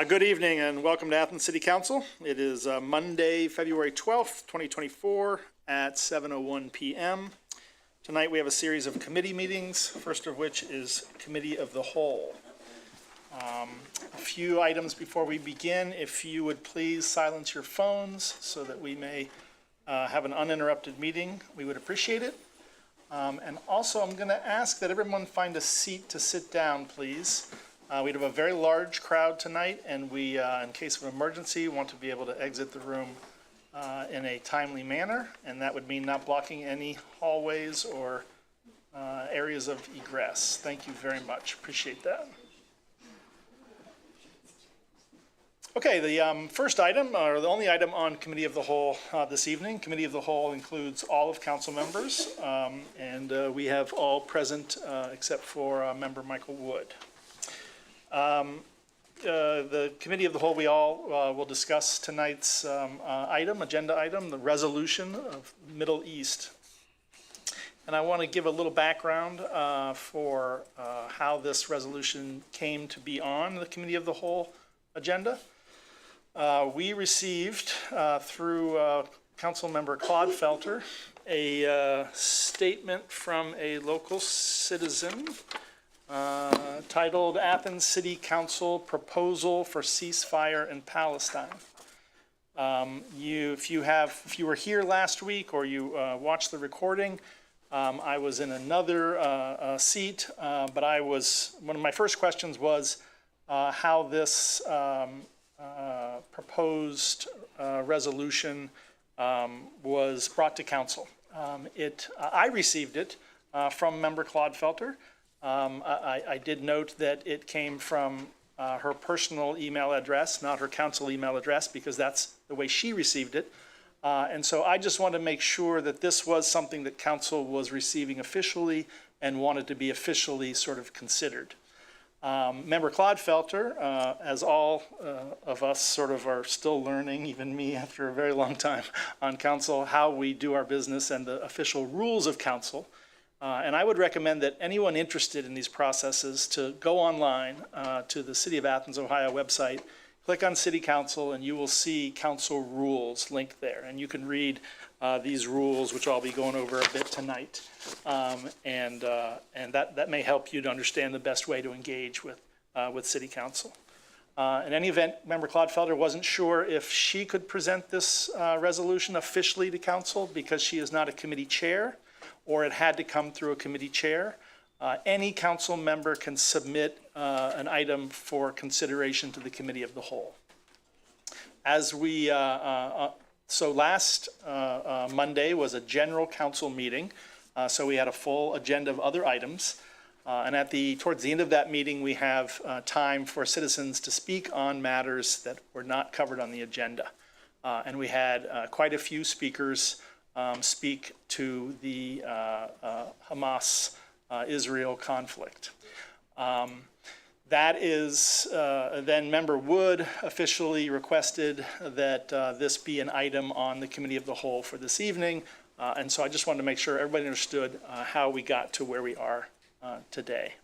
Good evening and welcome to Athens City Council. It is Monday, February 12th, 2024 at 7:01 p.m. Tonight we have a series of committee meetings, first of which is Committee of the Whole. A few items before we begin. If you would please silence your phones so that we may have an uninterrupted meeting, we would appreciate it. And also I'm going to ask that everyone find a seat to sit down, please. We have a very large crowd tonight, and we, in case of emergency, want to be able to exit the room in a timely manner, and that would mean not blocking any hallways or areas of egress. Thank you very much. Appreciate that. Okay, the first item, or the only item on Committee of the Whole this evening. Committee of the Whole includes all of council members, and we have all present except for Member Michael Wood. The Committee of the Whole, we all will discuss tonight's agenda item, the resolution of Middle East. And I want to give a little background for how this resolution came to be on the Committee of the Whole agenda. We received through Council Member Claude Felter a statement from a local citizen titled Athens City Council Proposal for Ceasefire in Palestine. If you were here last week or you watched the recording, I was in another seat, but one of my first questions was how this proposed resolution was brought to council. I received it from Member Claude Felter. I did note that it came from her personal email address, not her council email address, because that's the way she received it. And so I just wanted to make sure that this was something that council was receiving officially and wanted to be officially sort of considered. Member Claude Felter, as all of us sort of are still learning, even me after a very long time on council, how we do our business and the official rules of council. And I would recommend that anyone interested in these processes to go online to the City of Athens, Ohio website, click on City Council, and you will see council rules linked there. And you can read these rules, which I'll be going over a bit tonight. And that may help you to understand the best way to engage with City Council. In any event, Member Claude Felter wasn't sure if she could present this resolution officially to council because she is not a committee chair, or it had to come through a committee chair. Any council member can submit an item for consideration to the Committee of the Whole. As we, so last Monday was a general council meeting, so we had a full agenda of other items. And towards the end of that meeting, we have time for citizens to speak on matters that were not covered on the agenda. And we had quite a few speakers speak to the Hamas-Israel conflict. That is, then Member Wood officially requested that this be an item on the Committee of the Whole for this evening. And so I just wanted to make sure everybody understood how we got to where we are today.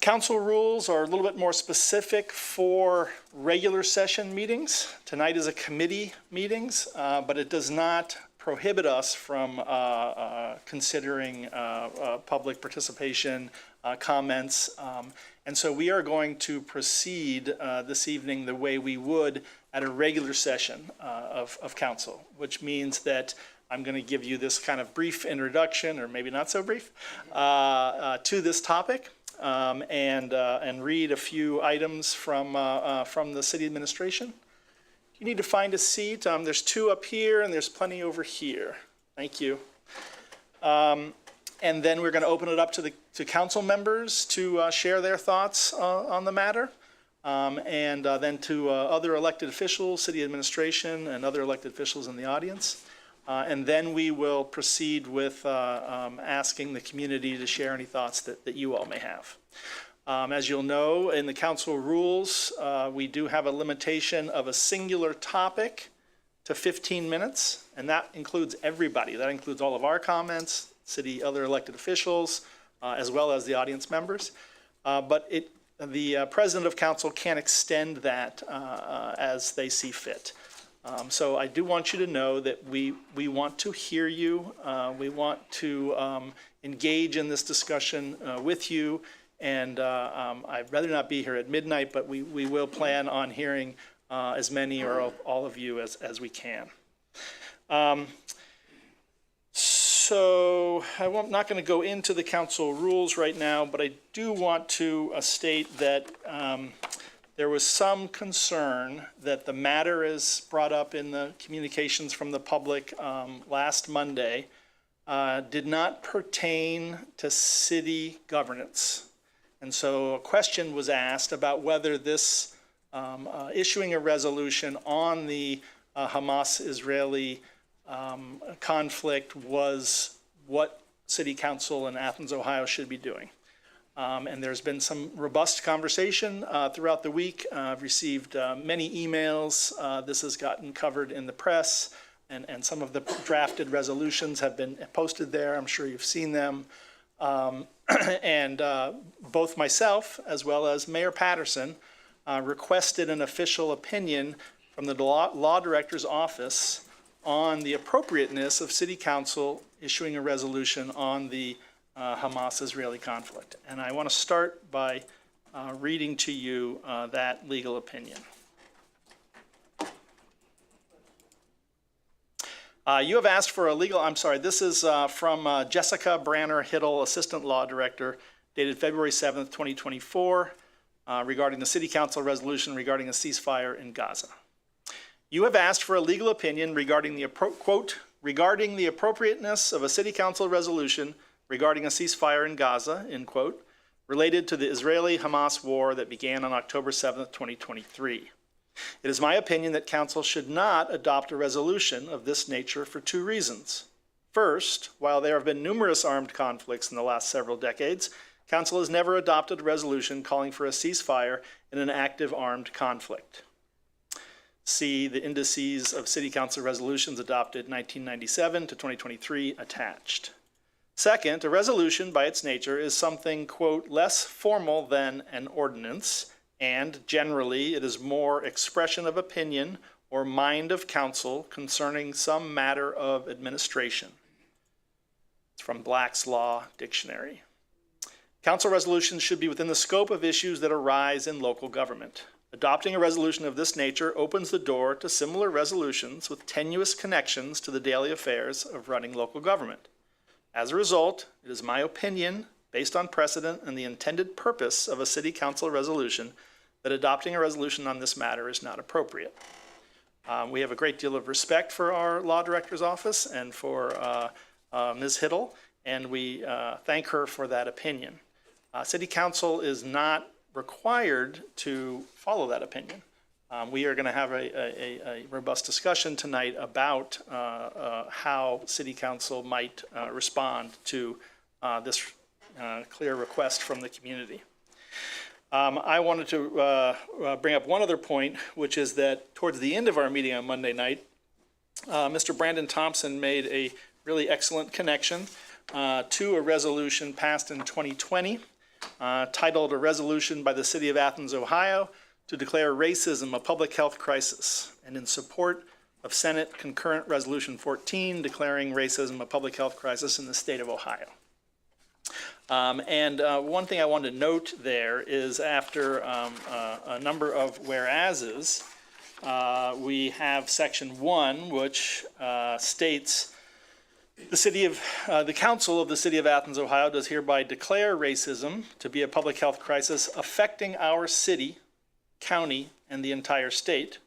Council rules are a little bit more specific for regular session meetings. Tonight is a committee meetings, but it does not prohibit us from considering public participation, comments. And so we are going to proceed this evening the way we would at a regular session of council, which means that I'm going to give you this kind of brief introduction, or maybe not so brief, to this topic. And read a few items from the city administration. You need to find a seat. There's two up here and there's plenty over here. Thank you. And then we're going to open it up to council members to share their thoughts on the matter. And then to other elected officials, city administration, and other elected officials in the audience. And then we will proceed with asking the community to share any thoughts that you all may have. As you'll know, in the council rules, we do have a limitation of a singular topic to 15 minutes, and that includes everybody. That includes all of our comments, other elected officials, as well as the audience members. But the president of council can extend that as they see fit. So I do want you to know that we want to hear you. We want to engage in this discussion with you. And I'd rather not be here at midnight, but we will plan on hearing as many or all of you as we can. So I'm not going to go into the council rules right now, but I do want to state that there was some concern that the matter as brought up in the communications from the public last Monday did not pertain to city governance. And so a question was asked about whether this issuing a resolution on the Hamas-Israeli conflict was what City Council in Athens, Ohio should be doing. And there's been some robust conversation throughout the week. I've received many emails. This has gotten covered in the press, and some of the drafted resolutions have been posted there. I'm sure you've seen them. And both myself as well as Mayor Patterson requested an official opinion from the Law Director's Office on the appropriateness of City Council issuing a resolution on the Hamas-Israeli conflict. And I want to start by reading to you that legal opinion. You have asked for a legal, this is from Jessica Branner-Hiddle, Assistant Law Director, dated February 7th, 2024, regarding the City Council resolution regarding a ceasefire in Gaza. You have asked for a legal opinion regarding the, quote, regarding the appropriateness of a City Council resolution regarding a ceasefire in Gaza, end quote, related to the Israeli-Hamas war that began on October 7th, 2023. It is my opinion that Council should not adopt a resolution of this nature for two reasons. First, while there have been numerous armed conflicts in the last several decades, Council has never adopted a resolution calling for a ceasefire in an active armed conflict. See the indices of City Council resolutions adopted 1997 to 2023 attached. Second, a resolution by its nature is something, quote, less formal than an ordinance, and generally it is more expression of opinion or mind of council concerning some matter of administration. It's from Black's Law Dictionary. Council resolutions should be within the scope of issues that arise in local government. Adopting a resolution of this nature opens the door to similar resolutions with tenuous connections to the daily affairs of running local government. As a result, it is my opinion, based on precedent and the intended purpose of a City Council resolution, that adopting a resolution on this matter is not appropriate. We have a great deal of respect for our Law Director's Office and for Ms. Hiddle, and we thank her for that opinion. City Council is not required to follow that opinion. We are going to have a robust discussion tonight about how City Council might respond to this clear request from the community. I wanted to bring up one other point, which is that towards the end of our meeting on Monday night, Mr. Brandon Thompson made a really excellent connection to a resolution passed in 2020 titled A Resolution by the City of Athens, Ohio, to declare racism a public health crisis, and in support of Senate Concurrent Resolution 14, declaring racism a public health crisis in the state of Ohio. One thing I wanted to note there is after a number of whereases, we have section 1, which states the Council of the City of Athens, Ohio does hereby declare racism to be a public health crisis affecting our city, county, and the entire state.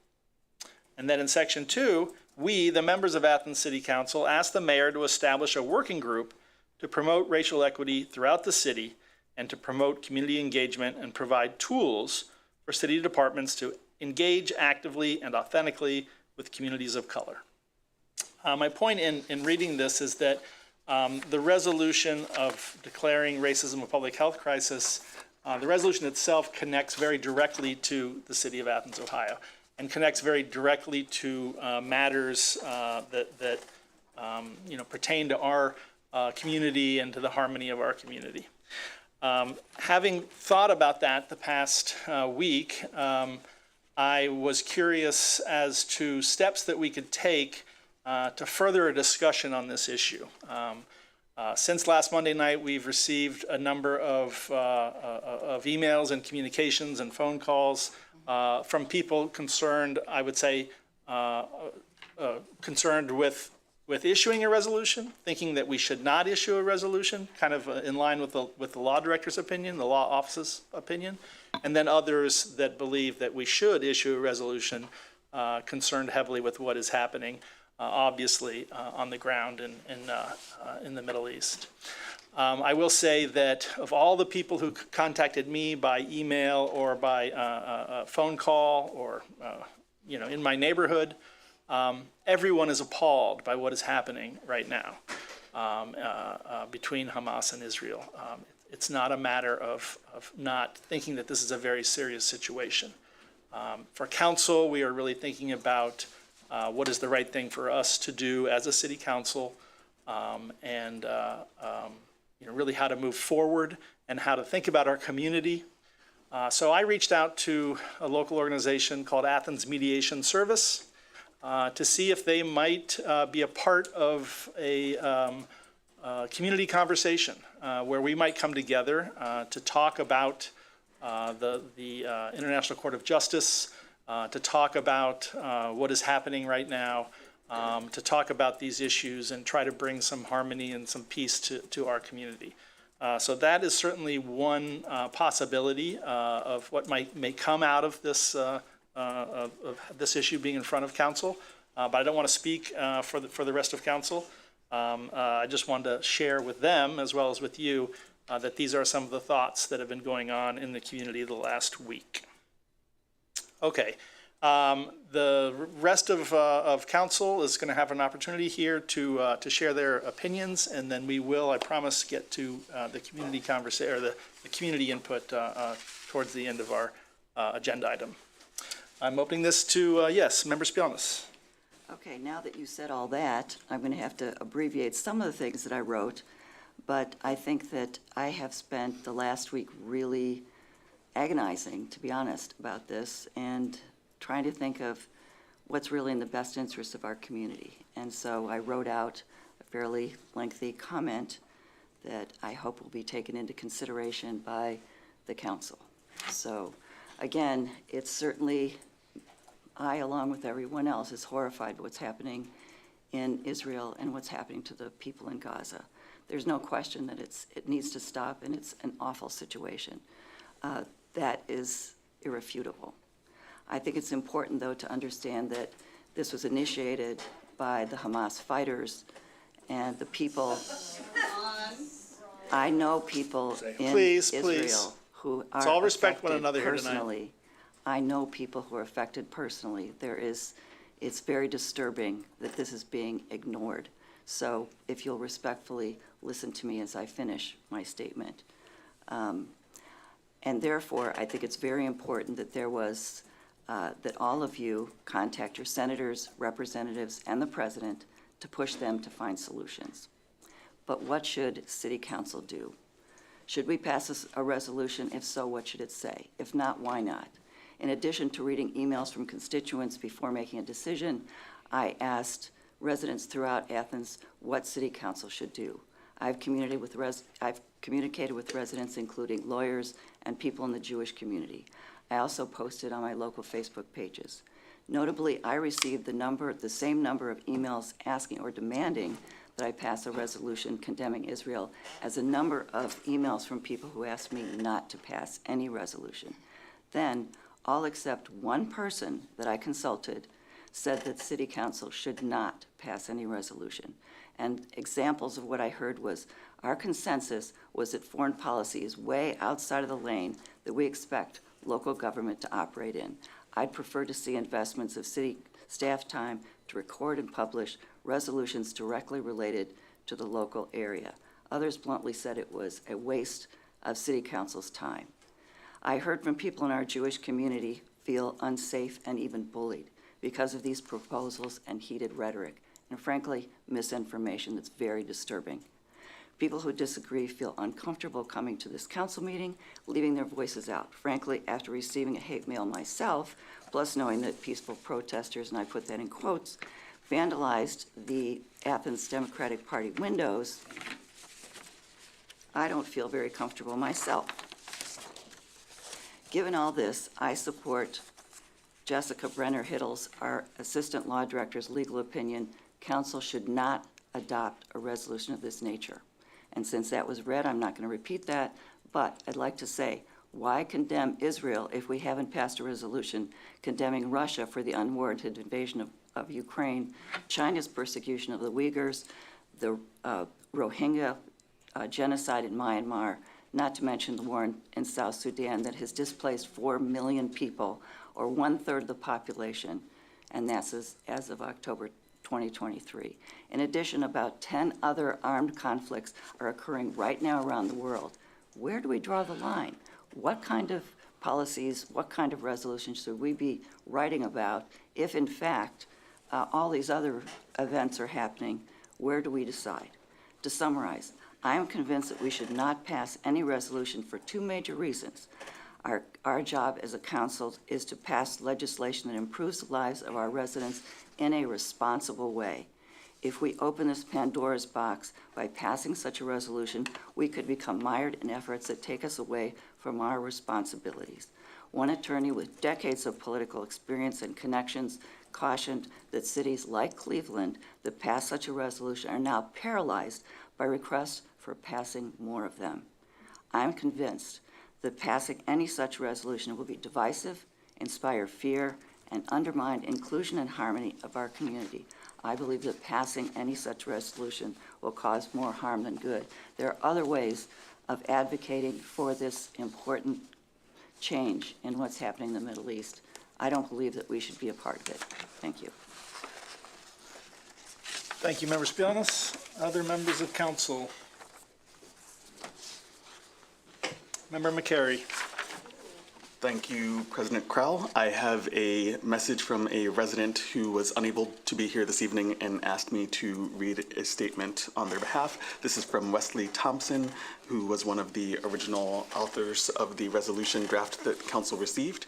And then in section 2, we, the members of Athens City Council, ask the mayor to establish a working group to promote racial equity throughout the city and to promote community engagement and provide tools for city departments to engage actively and authentically with communities of color. My point in reading this is that the resolution of declaring racism a public health crisis, the resolution itself connects very directly to the City of Athens, Ohio, and connects very directly to matters that pertain to our community and to the harmony of our community. Having thought about that the past week, I was curious as to steps that we could take to further a discussion on this issue. Since last Monday night, we've received a number of emails and communications and phone calls from people concerned, I would say, concerned with issuing a resolution, thinking that we should not issue a resolution, kind of in line with the law director's opinion, the law office's opinion, and then others that believe that we should issue a resolution concerned heavily with what is happening, obviously, on the ground in the Middle East. I will say that of all the people who contacted me by email or by phone call or in my neighborhood, everyone is appalled by what is happening right now between Hamas and Israel. It's not a matter of not thinking that this is a very serious situation. For council, we are really thinking about what is the right thing for us to do as a city council, and really how to move forward and how to think about our community. So I reached out to a local organization called Athens Mediation Service to see if they might be a part of a community conversation where we might come together to talk about the International Court of Justice, to talk about what is happening right now, to talk about these issues and try to bring some harmony and some peace to our community. So that is certainly one possibility of what may come out of this issue being in front of council. But I don't want to speak for the rest of council. I just wanted to share with them, as well as with you, that these are some of the thoughts that have been going on in the community the last week. Okay. The rest of council is going to have an opportunity here to share their opinions, and then we will, I promise, get to the community conversation or the community input towards the end of our agenda item. I'm opening this to yes, Member Spielness. Okay, now that you said all that, I'm going to have to abbreviate some of the things that I wrote, but I think that I have spent the last week really agonizing, to be honest, about this and trying to think of what's really in the best interest of our community. And so I wrote out a fairly lengthy comment that I hope will be taken into consideration by the council. So again, it's certainly, I, along with everyone else, is horrified by what's happening in Israel and what's happening to the people in Gaza. There's no question that it needs to stop, and it's an awful situation. That is irrefutable. I think it's important, though, to understand that this was initiated by the Hamas fighters and the people. I know people in Israel who are Let's all respect one another here tonight. I know people who are affected personally. It's very disturbing that this is being ignored. So if you'll respectfully listen to me as I finish my statement. And therefore, I think it's very important that that all of you contact your senators, representatives, and the president to push them to find solutions. But what should City Council do? Should we pass a resolution? If so, what should it say? If not, why not? In addition to reading emails from constituents before making a decision, I asked residents throughout Athens what City Council should do. I've communicated with residents, including lawyers and people in the Jewish community. I also posted on my local Facebook pages. Notably, I received the same number of emails asking or demanding that I pass a resolution condemning Israel as a number of emails from people who asked me not to pass any resolution. Then, all except one person that I consulted said that City Council should not pass any resolution. And examples of what I heard was, our consensus was that foreign policy is way outside of the lane that we expect local government to operate in. I'd prefer to see investments of city staff time to record and publish resolutions directly related to the local area. Others bluntly said it was a waste of City Council's time. I heard from people in our Jewish community feel unsafe and even bullied because of these proposals and heated rhetoric, and frankly, misinformation that's very disturbing. People who disagree feel uncomfortable coming to this council meeting, leaving their voices out. Frankly, after receiving a hate mail myself, plus knowing that peaceful protesters, and I put that in quotes, vandalized the Athens Democratic Party windows, I don't feel very comfortable myself. Given all this, I support Jessica Brenner-Hiddle's, our Assistant Law Director's legal opinion. Council should not adopt a resolution of this nature. And since that was read, I'm not going to repeat that, but I'd like to say, why condemn Israel if we haven't passed a resolution condemning Russia for the unwarranted invasion of Ukraine, China's persecution of the Uyghurs, the Rohingya genocide in Myanmar, not to mention the war in South Sudan that has displaced 4 million people, or 1/3 of the population, and that's as of October 2023. In addition, about 10 other armed conflicts are occurring right now around the world. Where do we draw the line? What kind of policies, what kind of resolutions should we be writing about if, in fact, all these other events are happening? Where do we decide? To summarize, I am convinced that we should not pass any resolution for two major reasons. Our job as a council is to pass legislation that improves the lives of our residents in a responsible way. If we open this Pandora's box by passing such a resolution, we could become mired in efforts that take us away from our responsibilities. One attorney with decades of political experience and connections cautioned that cities like Cleveland that pass such a resolution are now paralyzed by requests for passing more of them. I'm convinced that passing any such resolution will be divisive, inspire fear, and undermine inclusion and harmony of our community. I believe that passing any such resolution will cause more harm than good. There are other ways of advocating for this important change in what's happening in the Middle East. I don't believe that we should be a part of it. Thank you. Thank you, Member Spianis. Other members of council? Member McCary. Thank you, President Krell. I have a message from a resident who was unable to be here this evening and asked me to read a statement on their behalf. This is from Wesley Thompson, who was one of the original authors of the resolution draft that Council received.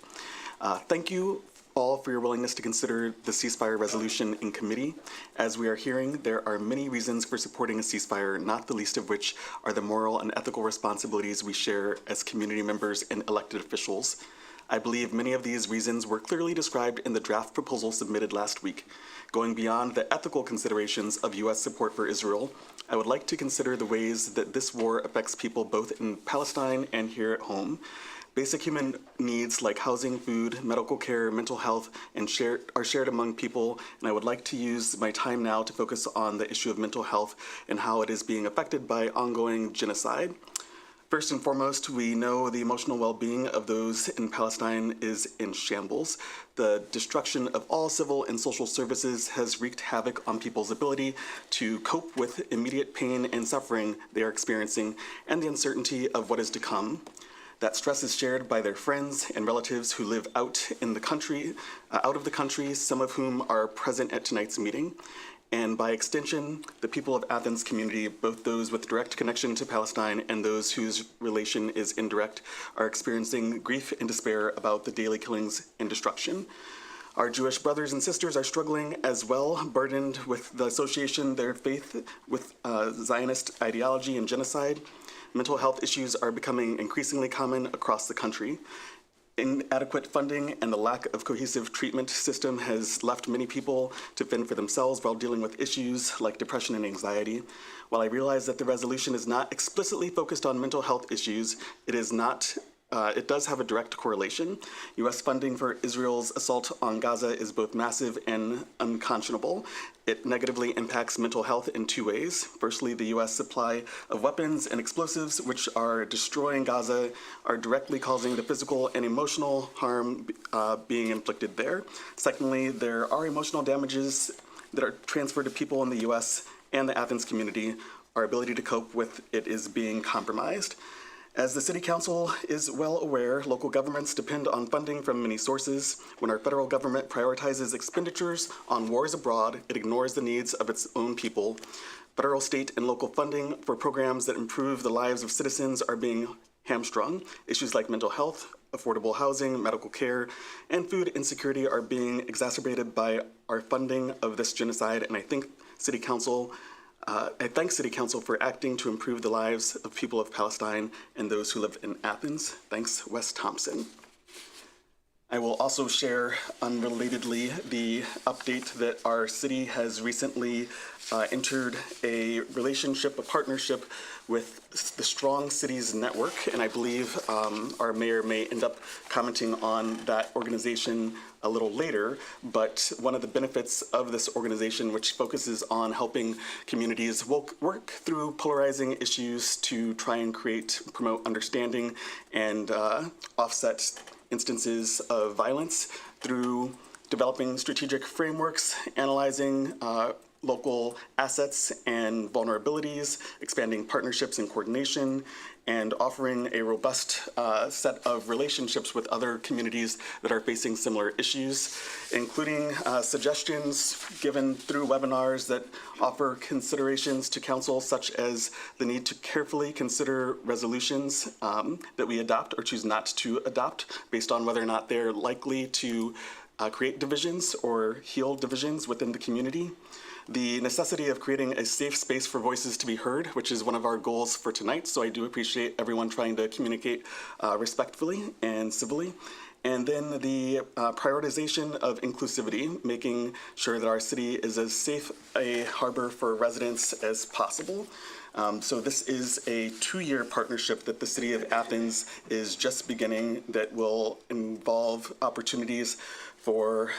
Thank you all for your willingness to consider the ceasefire resolution in committee. As we are hearing, there are many reasons for supporting a ceasefire, not the least of which are the moral and ethical responsibilities we share as community members and elected officials. I believe many of these reasons were clearly described in the draft proposal submitted last week. Going beyond the ethical considerations of U.S. support for Israel, I would like to consider the ways that this war affects people both in Palestine and here at home. Basic human needs like housing, food, medical care, mental health, are shared among people, and I would like to use my time now to focus on the issue of mental health and how it is being affected by ongoing genocide. First and foremost, we know the emotional well-being of those in Palestine is in shambles. The destruction of all civil and social services has wreaked havoc on people's ability to cope with immediate pain and suffering they are experiencing and the uncertainty of what is to come. That stress is shared by their friends and relatives who live out of the country, some of whom are present at tonight's meeting. And by extension, the people of Athens community, both those with direct connection to Palestine and those whose relation is indirect, are experiencing grief and despair about the daily killings and destruction. Our Jewish brothers and sisters are struggling as well, burdened with the association their faith with Zionist ideology and genocide. Mental health issues are becoming increasingly common across the country. Inadequate funding and the lack of cohesive treatment system has left many people to fend for themselves while dealing with issues like depression and anxiety. While I realize that the resolution is not explicitly focused on mental health issues, it does have a direct correlation. U.S. funding for Israel's assault on Gaza is both massive and unconscionable. It negatively impacts mental health in two ways. Firstly, the U.S. supply of weapons and explosives, which are destroying Gaza, are directly causing the physical and emotional harm being inflicted there. Secondly, there are emotional damages that are transferred to people in the U.S. and the Athens community. Our ability to cope with it is being compromised. As the City Council is well aware, local governments depend on funding from many sources. When our federal government prioritizes expenditures on wars abroad, it ignores the needs of its own people. Federal, state, and local funding for programs that improve the lives of citizens are being hamstrung. Issues like mental health, affordable housing, medical care, and food insecurity are being exacerbated by our funding of this genocide, and I thank City Council for acting to improve the lives of people of Palestine and those who live in Athens. Thanks, Wes Thompson. I will also share, unrelatedly, the update that our city has recently entered a partnership with the Strong Cities Network, and I believe our mayor may end up commenting on that organization a little later, but one of the benefits of this organization, which focuses on helping communities work through polarizing issues to try and promote understanding and offset instances of violence through developing strategic frameworks, analyzing local assets and vulnerabilities, expanding partnerships and coordination, and offering a robust set of relationships with other communities that are facing similar issues, including suggestions given through webinars that offer considerations to council, such as the need to carefully consider resolutions that we adopt or choose not to adopt based on whether or not they're likely to create divisions or heal divisions within the community. The necessity of creating a safe space for voices to be heard, which is one of our goals for tonight. So I do appreciate everyone trying to communicate respectfully and civilly. And then the prioritization of inclusivity, making sure that our city is as safe a harbor for residents as possible. So this is a 2-year partnership that the City of Athens is just beginning that will involve opportunities for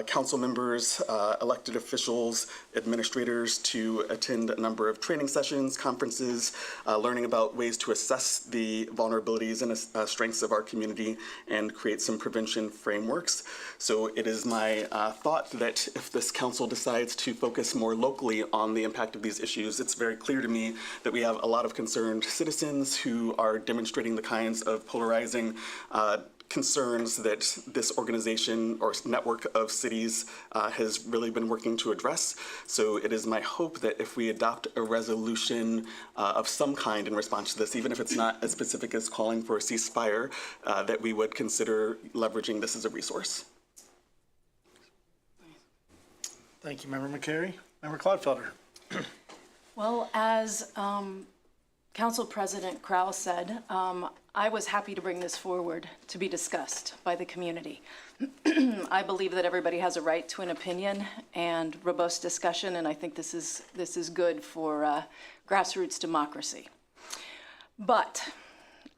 council members, elected officials, administrators to attend a number of training sessions, conferences, learning about ways to assess the vulnerabilities and strengths of our community and create some prevention frameworks. So it is my thought that if this council decides to focus more locally on the impact of these issues, it's very clear to me that we have a lot of concerned citizens who are demonstrating the kinds of polarizing concerns that this organization or network of cities has really been working to address. So it is my hope that if we adopt a resolution of some kind in response to this, even if it's not as specific as calling for a ceasefire, that we would consider leveraging this as a resource. Thank you, Member McCary. Member Clodfelter. Well, as Council President Crowell said, I was happy to bring this forward to be discussed by the community. I believe that everybody has a right to an opinion and robust discussion, and I think this is good for grassroots democracy. But,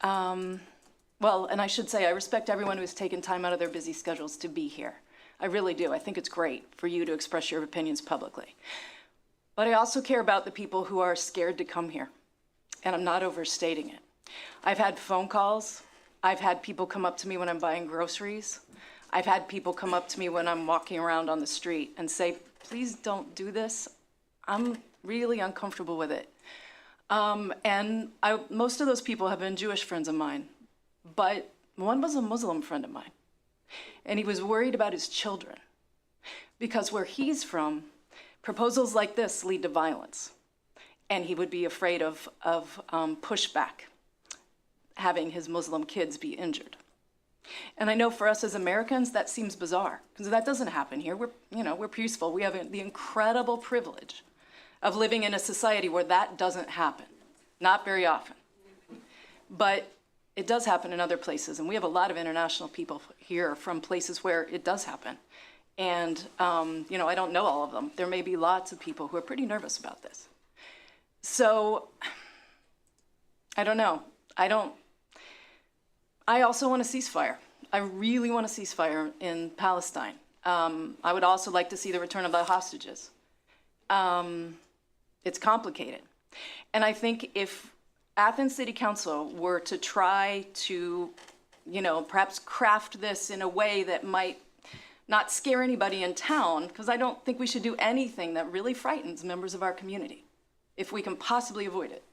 well, and I should say I respect everyone who's taken time out of their busy schedules to be here. I really do. I think it's great for you to express your opinions publicly. But I also care about the people who are scared to come here, and I'm not overstating it. I've had phone calls. I've had people come up to me when I'm buying groceries. I've had people come up to me when I'm walking around on the street and say, please don't do this. I'm really uncomfortable with it. And most of those people have been Jewish friends of mine, but one was a Muslim friend of mine. And he was worried about his children because where he's from, proposals like this lead to violence. And he would be afraid of pushback, having his Muslim kids be injured. And I know for us as Americans, that seems bizarre, because that doesn't happen here. We're peaceful. We have the incredible privilege of living in a society where that doesn't happen. Not very often. But it does happen in other places, and we have a lot of international people here from places where it does happen. And, I don't know all of them. There may be lots of people who are pretty nervous about this. So, I don't know. I also want a ceasefire. I really want a ceasefire in Palestine. I would also like to see the return of the hostages. It's complicated. And I think if Athens City Council were to try to, perhaps craft this in a way that might not scare anybody in town, because I don't think we should do anything that really frightens members of our community, if we can possibly avoid it.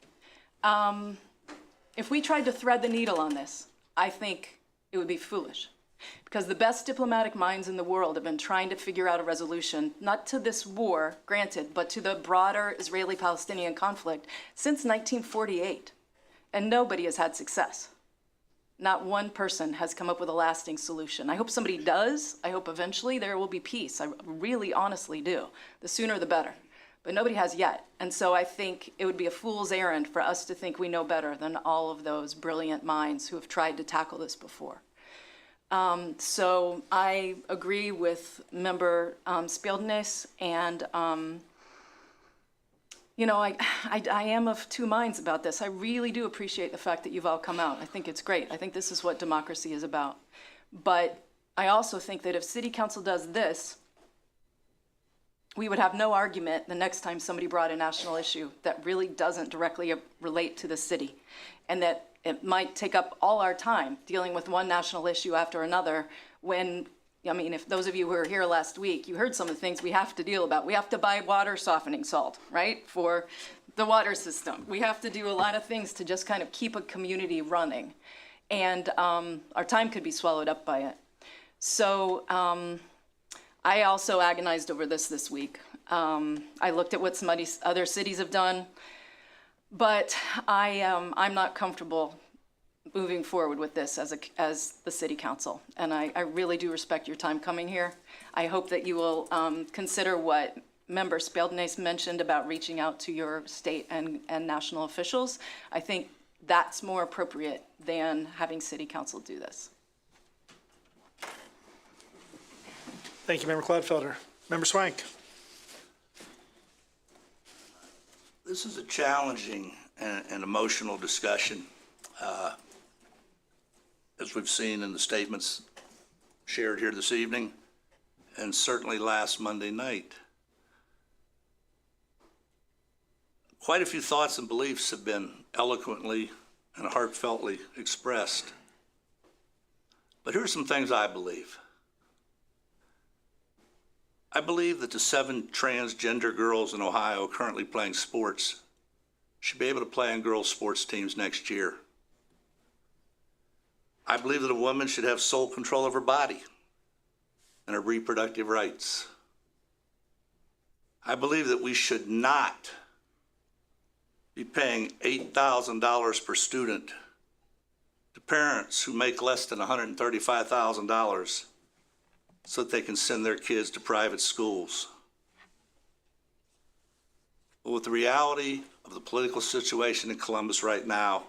If we tried to thread the needle on this, I think it would be foolish. Because the best diplomatic minds in the world have been trying to figure out a resolution, not to this war, granted, but to the broader Israeli-Palestinian conflict since 1948. And nobody has had success. Not one person has come up with a lasting solution. I hope somebody does. I hope eventually there will be peace. I really honestly do. The sooner the better. But nobody has yet. And so I think it would be a fool's errand for us to think we know better than all of those brilliant minds who have tried to tackle this before. So I agree with Member Spieldnes, and you know, I am of two minds about this. I really do appreciate the fact that you've all come out. I think it's great. I think this is what democracy is about. But I also think that if City Council does this, we would have no argument the next time somebody brought a national issue that really doesn't directly relate to the city, and that it might take up all our time dealing with one national issue after another when, I mean, if those of you who were here last week, you heard some of the things we have to deal about. We have to buy water softening salt, right, for the water system. We have to do a lot of things to just kind of keep a community running. And our time could be swallowed up by it. So I also agonized over this week. I looked at what some other cities have done. But I'm not comfortable moving forward with this as the City Council. And I really do respect your time coming here. I hope that you will consider what Member Spieldnes mentioned about reaching out to your state and national officials. I think that's more appropriate than having City Council do this. Thank you, Member Clodfelter. Member Swank. This is a challenging and emotional discussion, as we've seen in the statements shared here this evening, and certainly last Monday night. Quite a few thoughts and beliefs have been eloquently and heartfeltly expressed. But here's some things I believe. I believe that the 7 transgender girls in Ohio currently playing sports should be able to play on girls' sports teams next year. I believe that a woman should have sole control of her body and her reproductive rights. I believe that we should not be paying $8,000 per student to parents who make less than $135,000 so that they can send their kids to private schools. But with the reality of the political situation in Columbus right now,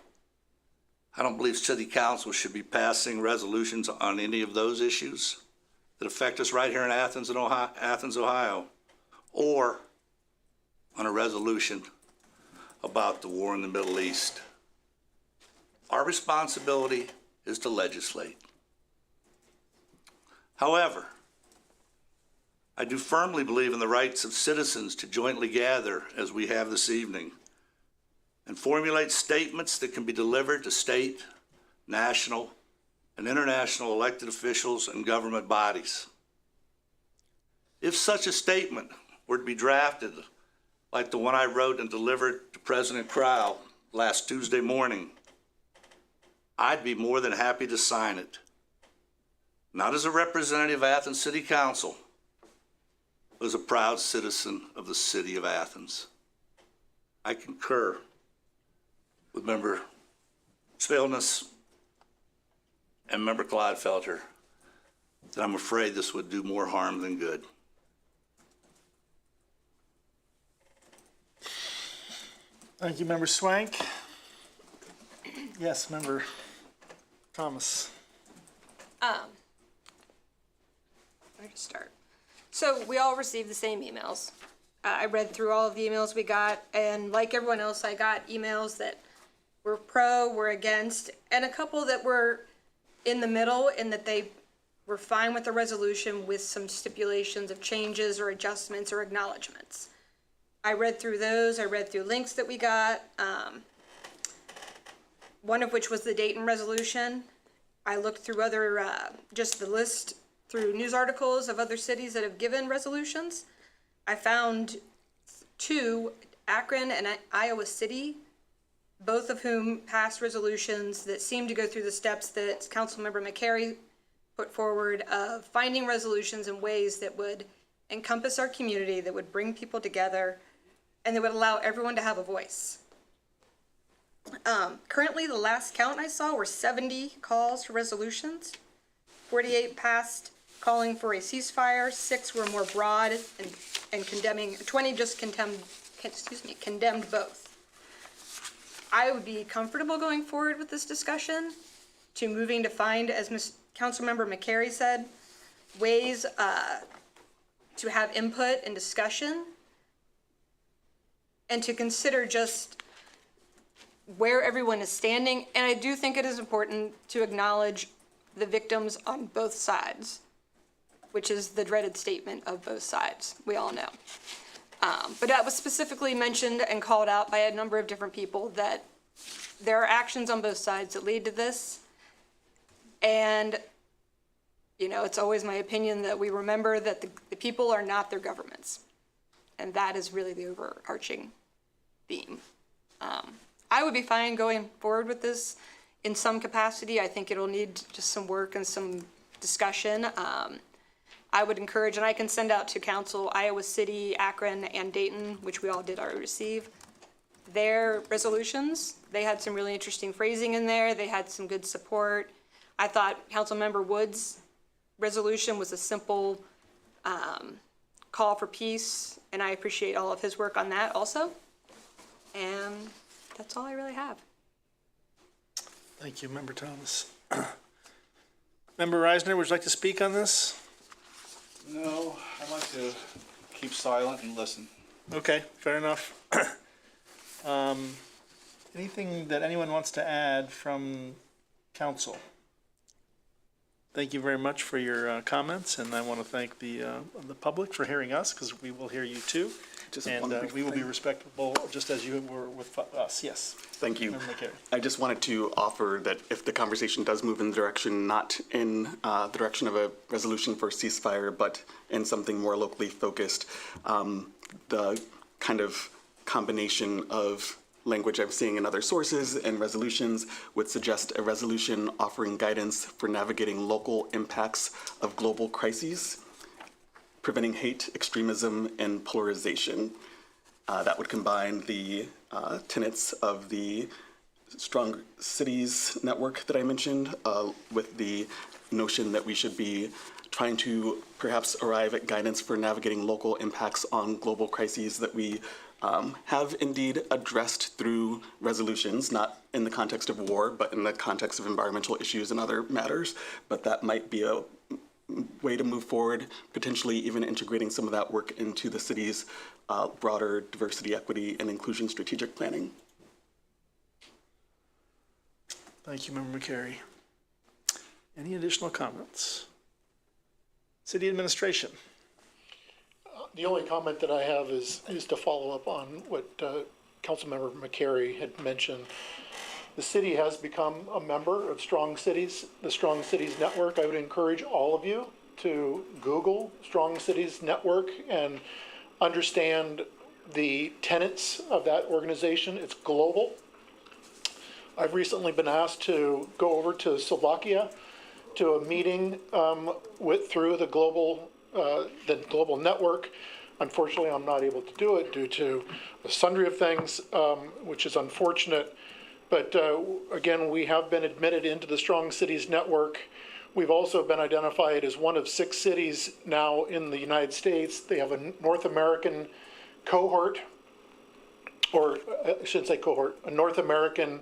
I don't believe City Council should be passing resolutions on any of those issues that affect us right here in Athens, Ohio, or on a resolution about the war in the Middle East. Our responsibility is to legislate. However, I do firmly believe in the rights of citizens to jointly gather, as we have this evening, and formulate statements that can be delivered to state, national, and international elected officials and government bodies. If such a statement were to be drafted like the one I wrote and delivered to President Crowell last Tuesday morning, I'd be more than happy to sign it. Not as a representative of Athens City Council, but as a proud citizen of the city of Athens. I concur with Member Spieldnes and Member Clodfelter that I'm afraid this would do more harm than good. Thank you, Member Swank. Yes, Member Thomas. Where to start? So we all received the same emails. I read through all of the emails we got, and like everyone else, I got emails that were pro, were against, and a couple that were in the middle in that they were fine with the resolution with some stipulations of changes or adjustments or acknowledgements. I read through those. I read through links that we got, one of which was the Dayton resolution. I looked through other, just the list through news articles of other cities that have given resolutions. I found 2, Akron and Iowa City, both of whom passed resolutions that seemed to go through the steps that Councilmember McCary put forward of finding resolutions in ways that would encompass our community, that would bring people together, and that would allow everyone to have a voice. Currently, the last count I saw were 70 calls for resolutions. 48 passed calling for a ceasefire, 6 were more broad and condemning, 20 just condemned both. I would be comfortable going forward with this discussion to moving to find, as Councilmember McCary said, ways to have input and discussion, and to consider just where everyone is standing. And I do think it is important to acknowledge the victims on both sides, which is the dreaded statement of both sides, we all know. But that was specifically mentioned and called out by a number of different people, that there are actions on both sides that lead to this. And, you know, it's always my opinion that we remember that the people are not their governments. And that is really the overarching theme. I would be fine going forward with this in some capacity. I think it'll need just some work and some discussion. I would encourage, and I can send out to council, Iowa City, Akron, and Dayton, which we all did already receive, their resolutions. They had some really interesting phrasing in there. They had some good support. I thought Councilmember Wood's resolution was a simple call for peace, and I appreciate all of his work on that also. And that's all I really have. Thank you, Member Thomas. Member Reisner, would you like to speak on this? No, I like to keep silent and listen. Okay, fair enough. Anything that anyone wants to add from council? Thank you very much for your comments, and I want to thank the public for hearing us, because we will hear you too. Just And one brief we will be thing. respectful, just as you were with us. Yes. Thank you. Member McCary. I just wanted to offer that if the conversation does move in the direction, not in the direction of a resolution for ceasefire, but in something more locally focused, the kind of combination of language I'm seeing in other sources and resolutions would suggest a resolution offering guidance for navigating local impacts of global crises, preventing hate, extremism, and polarization. That would combine the tenets of the Strong Cities network that I mentioned with the notion that we should be trying to perhaps arrive at guidance for navigating local impacts on global crises that we have indeed addressed through resolutions, not in the context of war, but in the context of environmental issues and other matters. But that might be a way to move forward, potentially even integrating some of that work into the city's broader diversity, equity, and inclusion strategic planning. Thank you, Member McCary. Any additional comments? City Administration. The only comment that I have is to follow up on what Councilmember McCary had mentioned. The city has become a member of Strong Cities, the Strong Cities Network. I would encourage all of you to Google Strong Cities Network and understand the tenets of that organization. It's global. I've recently been asked to go over to Slovakia to a meeting through the global network. Unfortunately, I'm not able to do it due to a sundry of things, which is unfortunate. But again, we have been admitted into the Strong Cities Network. We've also been identified as one of 6 cities now in the United States. They have a North American cohort, or I shouldn't say cohort, a North American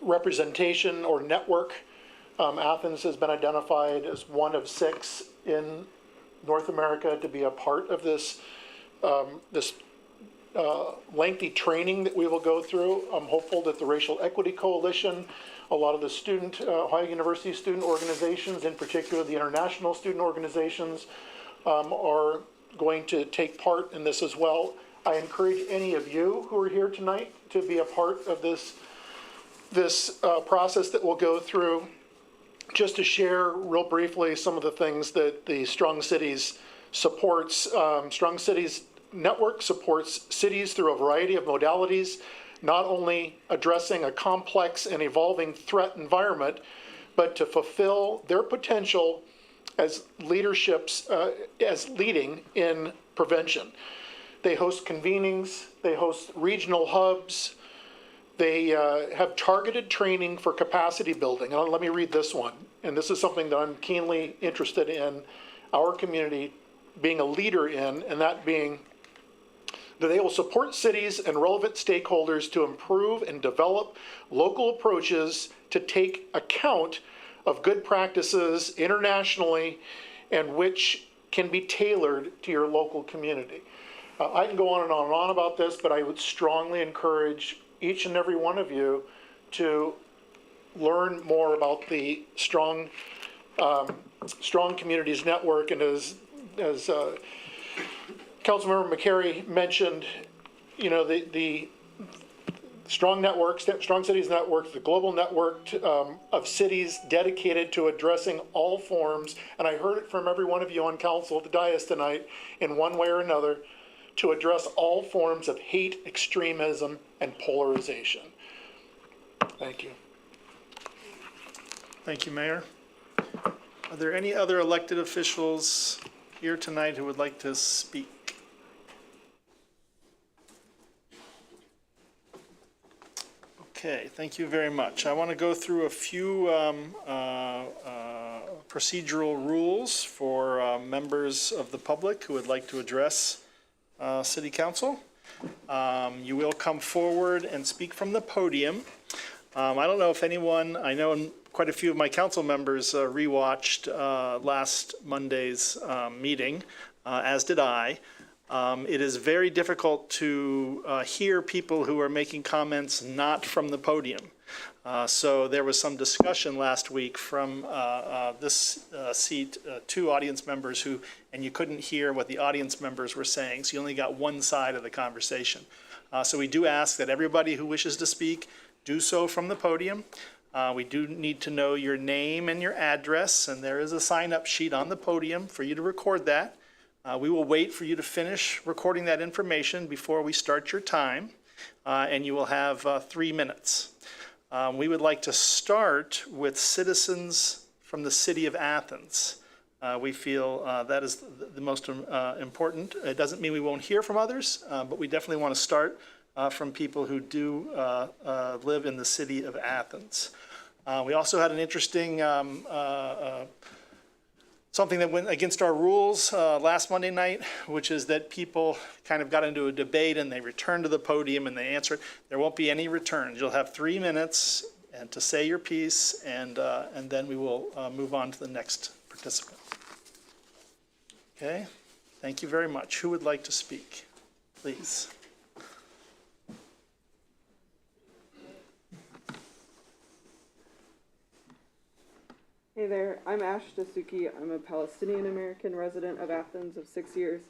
representation or network. Athens has been identified as one of 6 in North America to be a part of this lengthy training that we will go through. I'm hopeful that the Racial Equity Coalition, a lot of the Ohio University student organizations, in particular the international student organizations, are going to take part in this as well. I encourage any of you who are here tonight to be a part of this process that we'll go through. Just to share real briefly some of the things that the Strong Cities supports. Strong Cities Network supports cities through a variety of modalities, not only addressing a complex and evolving threat environment, but to fulfill their potential as leaderships, as leading in prevention. They host convenings, they host regional hubs, they have targeted training for capacity building. And let me read this one. And this is something that I'm keenly interested in our community being a leader in, and that being that they will support cities and relevant stakeholders to improve and develop local approaches to take account of good practices internationally and which can be tailored to your local community. I can go on and on and on about this, but I would strongly encourage each and every one of you to learn more about the Strong Communities Network. And as Councilmember McCary mentioned, you know, the Strong Networks, Strong Cities Network, the global network of cities dedicated to addressing all forms, and I heard it from every one of you on council at the dais tonight, in one way or another, to address all forms of hate, extremism, and polarization. Thank you. Thank you, Mayor. Are there any other elected officials here tonight who would like to speak? Okay, thank you very much. I want to go through a few procedural rules for members of the public who would like to address City Council. You will come forward and speak from the podium. I don't know if anyone, I know quite a few of my council members rewatched last Monday's meeting, as did I. It is very difficult to hear people who are making comments not from the podium. So there was some discussion last week from this seat to audience members and you couldn't hear what the audience members were saying, so you only got one side of the conversation. So we do ask that everybody who wishes to speak do so from the podium. We do need to know your name and your address, and there is a sign-up sheet on the podium for you to record that. We will wait for you to finish recording that information before we start your time, and you will have 3 minutes. We would like to start with citizens from the city of Athens. We feel that is the most important. It doesn't mean we won't hear from others, but we definitely want to start from people who do live in the city of Athens. We also had an interesting something that went against our rules last Monday night, which is that people kind of got into a debate and they returned to the podium and they answered. There won't be any returns. You'll have 3 minutes and to say your piece, and then we will move on to the next participant. Okay, thank you very much. Who would like to speak, please? Hey there, I'm Ash Dasuki. I'm a Palestinian-American resident of Athens of 6 years,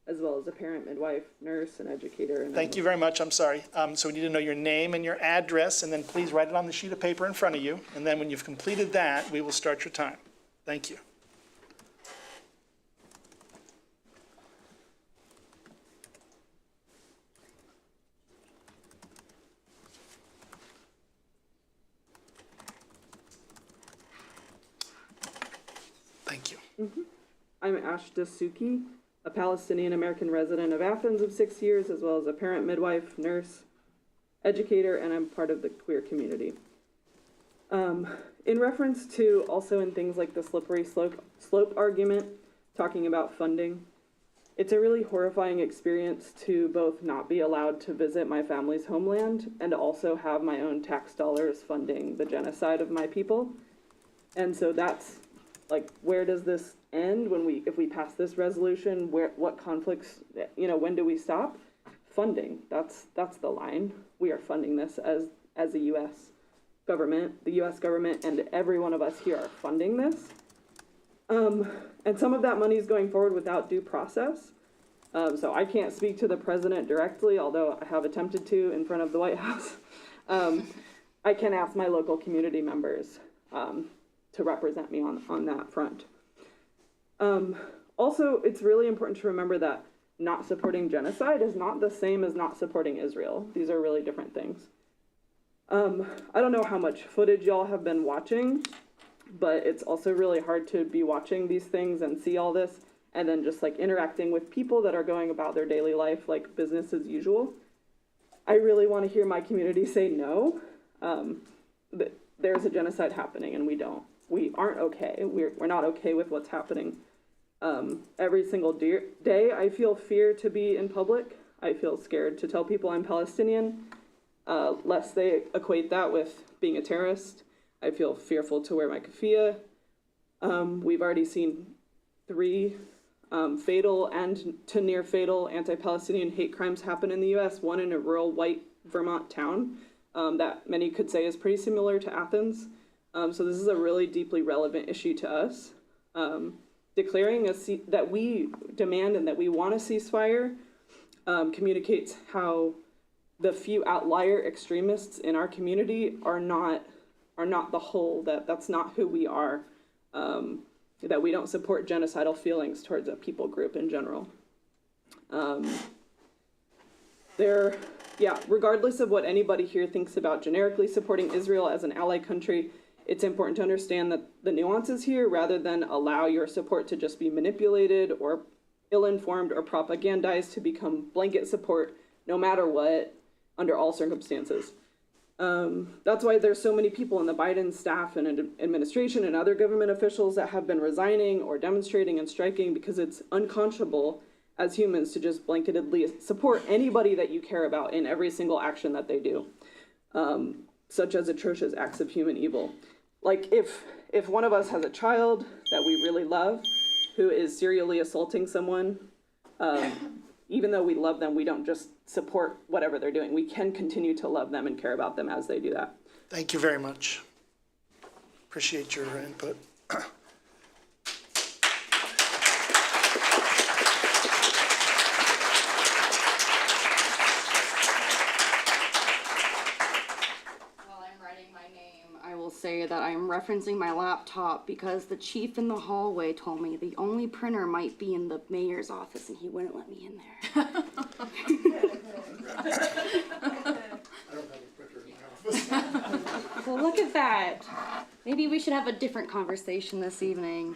as well as a parent, midwife, nurse, and educator. And Thank you very much. I'm sorry. So we need to know your name and your address, and then please write it on the sheet of paper in front of you. And then when you've completed that, we will start your time. Thank you. Thank you. I'm Ash Dasuki, a Palestinian-American resident of Athens of 6 years, as well as a parent, midwife, nurse, educator, and I'm part of the queer community. In reference to also in things like the slippery slope argument, talking about funding, it's a really horrifying experience to both not be allowed to visit my family's homeland and also have my own tax dollars funding the genocide of my people. And so that's like, where does this end if we pass this resolution? What conflicts, when do we stop? Funding, that's the line. We are funding this as a U.S. government. The U.S. government and every one of us here are funding this. And some of that money is going forward without due process. So I can't speak to the president directly, although I have attempted to in front of the White House. I can ask my local community members to represent me on that front. Also, it's really important to remember that not supporting genocide is not the same as not supporting Israel. These are really different things. I don't know how much footage y'all have been watching but it's also really hard to be watching these things and see all this and then just like interacting with people that are going about their daily life like business as usual. I really want to hear my community say no, that there's a genocide happening and we aren't okay. We're not okay with what's happening. Every single day I feel fear to be in public. I feel scared to tell people I'm Palestinian, lest they equate that with being a terrorist. I feel fearful to wear my keffiyeh. We've already seen 3 fatal and to near fatal anti-Palestinian hate crimes happen in the U.S., one in a rural white Vermont town that many could say is pretty similar to Athens. So this is a really deeply relevant issue to us. Declaring that we demand and that we want a ceasefire communicates how the few outlier extremists in our community are not the whole, that's not who we are, that we don't support genocidal feelings towards a people group in general. Regardless of what anybody here thinks about generically supporting Israel as an ally country, it's important to understand that the nuances here, rather than allow your support to just be manipulated or ill-informed or propagandized to become blanket support no matter what, under all circumstances. That's why there's so many people in the Biden staff and administration and other government officials that have been resigning or demonstrating and striking, because it's unconscionable as humans to just blanketedly support anybody that you care about in every single action that they do, such as atrocious acts of human evil. Like if one of us has a child that we really love who is serially assaulting someone, even though we love them, we don't just support whatever they're doing. We can continue to love them and care about them as they do that. Thank you very much. Appreciate your input. While I'm writing my name, I will say that I'm referencing my laptop because the chief in the hallway told me the only printer might be in the mayor's office and he wouldn't let me in there. Well, look at that. Maybe we should have a different conversation this evening.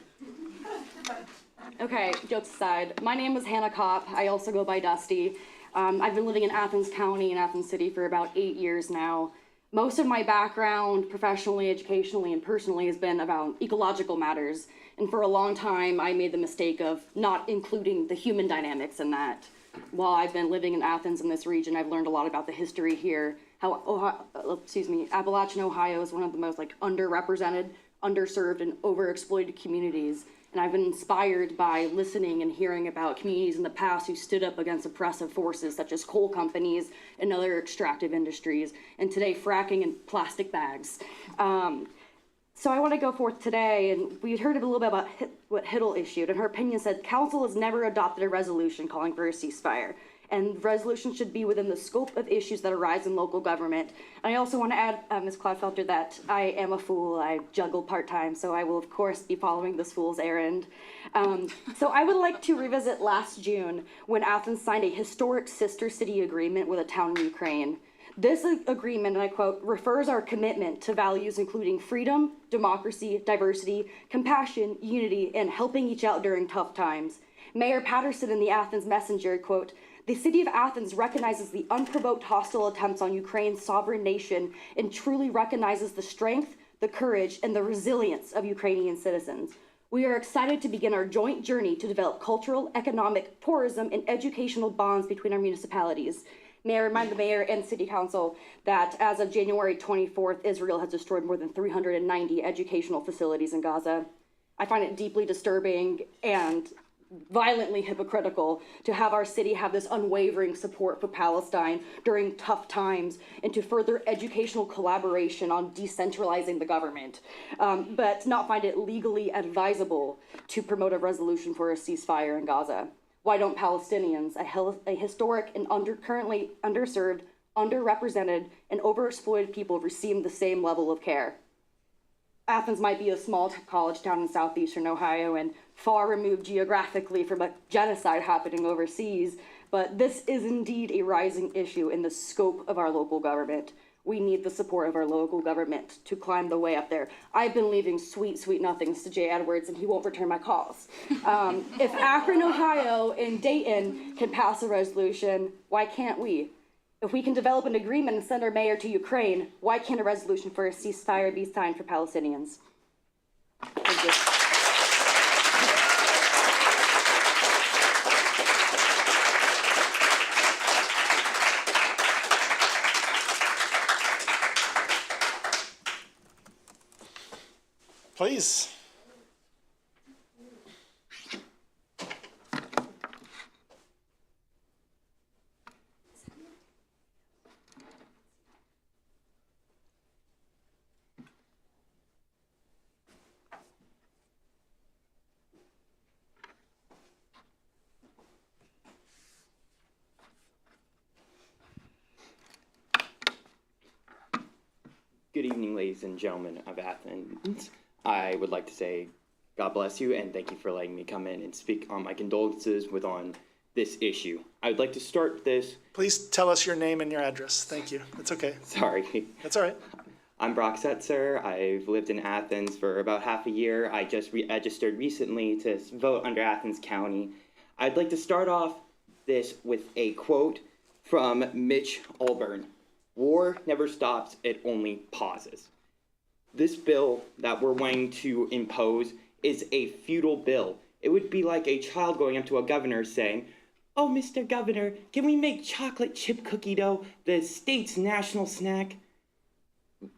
Okay, jokes aside, my name is Hannah Kopp. I also go by Dusty. I've been living in Athens County and Athens City for about 8 years now. Most of my background, professionally, educationally, and personally, has been about ecological matters. And for a long time, I made the mistake of not including the human dynamics in that. While I've been living in Athens in this region, I've learned a lot about the history here. Appalachian Ohio is one of the most underrepresented, underserved, and overexploited communities. And I've been inspired by listening and hearing about communities in the past who stood up against oppressive forces such as coal companies and other extractive industries, and today fracking and plastic bags. So I want to go forth today, and we heard a little bit about what Hiddle issued, and her opinion said, Council has never adopted a resolution calling for a ceasefire, and the resolution should be within the scope of issues that arise in local government. And I also want to add, Ms. Clodfelter, that I am a fool. I juggle part-time, so I will, of course, be following this fool's errand. So I would like to revisit last June when Athens signed a historic sister city agreement with a town in Ukraine. This agreement, and I quote, refers our commitment to values including freedom, democracy, diversity, compassion, unity, and helping each out during tough times. Mayor Patterson in the Athens Messenger, quote, the city of Athens recognizes the unprovoked hostile attempts on Ukraine's sovereign nation and truly recognizes the strength, the courage, and the resilience of Ukrainian citizens. We are excited to begin our joint journey to develop cultural, economic, tourism, and educational bonds between our municipalities. May I remind the mayor and city council that as of January 24th, Israel has destroyed more than 390 educational facilities in Gaza. I find it deeply disturbing and violently hypocritical to have our city have this unwavering support for Palestine during tough times and to further educational collaboration on decentralizing the government, but not find it legally advisable to promote a resolution for a ceasefire in Gaza. Why don't Palestinians, a historic and currently underserved, underrepresented, and overexploited people receive the same level of care? Athens might be a small college town in southeastern Ohio and far removed geographically from a genocide happening overseas, but this is indeed a rising issue in the scope of our local government. We need the support of our local government to climb the way up there. I've been leaving sweet, sweet nothings to Jay Edwards, and he won't return my calls. If Akron, Ohio, and Dayton can pass a resolution, why can't we? If we can develop an agreement and send our mayor to Ukraine, why can't a resolution for a ceasefire be signed for Palestinians? Thank you. Please. Good evening, ladies and gentlemen of Athens. I would like to say God bless you and thank you for letting me come in and speak on my condolences on this issue. I would like to start this. Please tell us your name and your address. Thank you. That's okay. Sorry. That's all right. I'm Brock Setzer. I've lived in Athens for about half a year. I just registered recently to vote under Athens County. I'd like to start off this with a quote from Mitch Albom. War never stops, it only pauses. This bill that we're wanting to impose is a futile bill. It would be like a child going up to a governor saying, "Oh, Mr. Governor, can we make chocolate chip cookie dough the state's national snack?"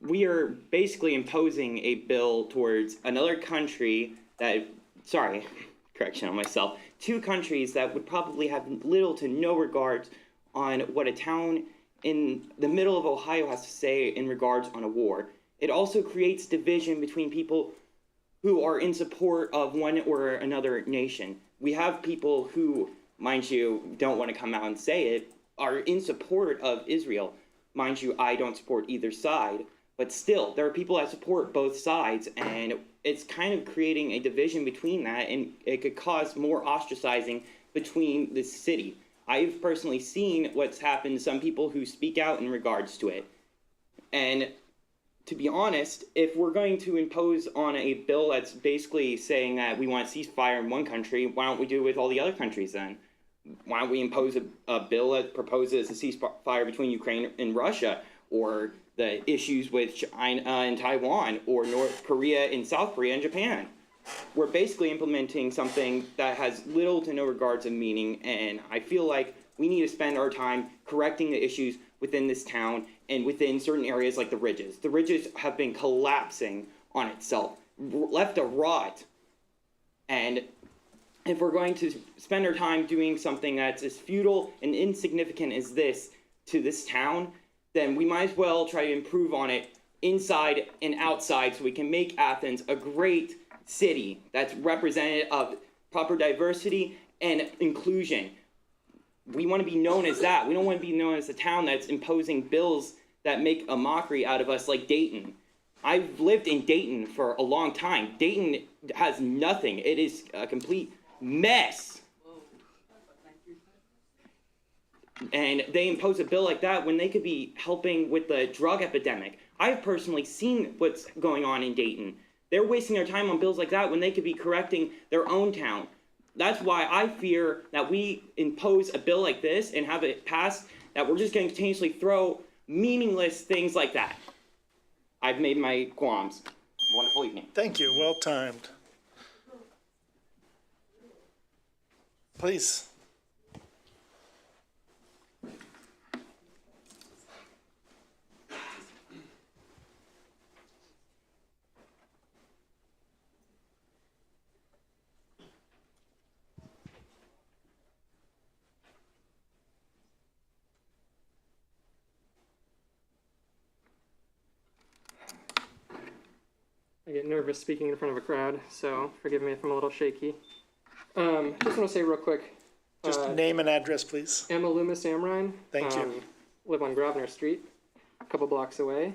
We are basically imposing a bill towards another country that, sorry, correction on myself, two countries that would probably have little to no regards on what a town in the middle of Ohio has to say in regards on a war. It also creates division between people who are in support of one or another nation. We have people who, mind you, don't want to come out and say it, are in support of Israel. Mind you, I don't support either side, but still, there are people that support both sides, and it's kind of creating a division between that, and it could cause more ostracizing between the city. I've personally seen what's happened to some people who speak out in regards to it. And to be honest, if we're going to impose on a bill that's basically saying that we want a ceasefire in one country, why don't we do it with all the other countries then? Why don't we impose a bill that proposes a ceasefire between Ukraine and Russia, or the issues with China and Taiwan, or North Korea and South Korea and Japan? We're basically implementing something that has little to no regards of meaning, and I feel like we need to spend our time correcting the issues within this town and within certain areas like the ridges. The ridges have been collapsing on itself, left to rot. And if we're going to spend our time doing something that's as futile and insignificant as this to this town, then we might as well try to improve on it inside and outside so we can make Athens a great city that's representative of proper diversity and inclusion. We want to be known as that. We don't want to be known as a town that's imposing bills that make a mockery out of us like Dayton. I've lived in Dayton for a long time. Dayton has nothing. It is a complete mess. And they impose a bill like that when they could be helping with the drug epidemic. I've personally seen what's going on in Dayton. They're wasting their time on bills like that when they could be correcting their own town. That's why I fear that we impose a bill like this and have it passed, that we're just going to continuously throw meaningless things like that. I've made my qualms. Wonderful evening. Thank you. Well timed. Please. I get nervous speaking in front of a crowd, so forgive me if I'm a little shaky. Just want to say real quick. Just name and address, please. Emma Loomis Amrine. Thank you. Live on Grosvenor Street, a couple blocks away.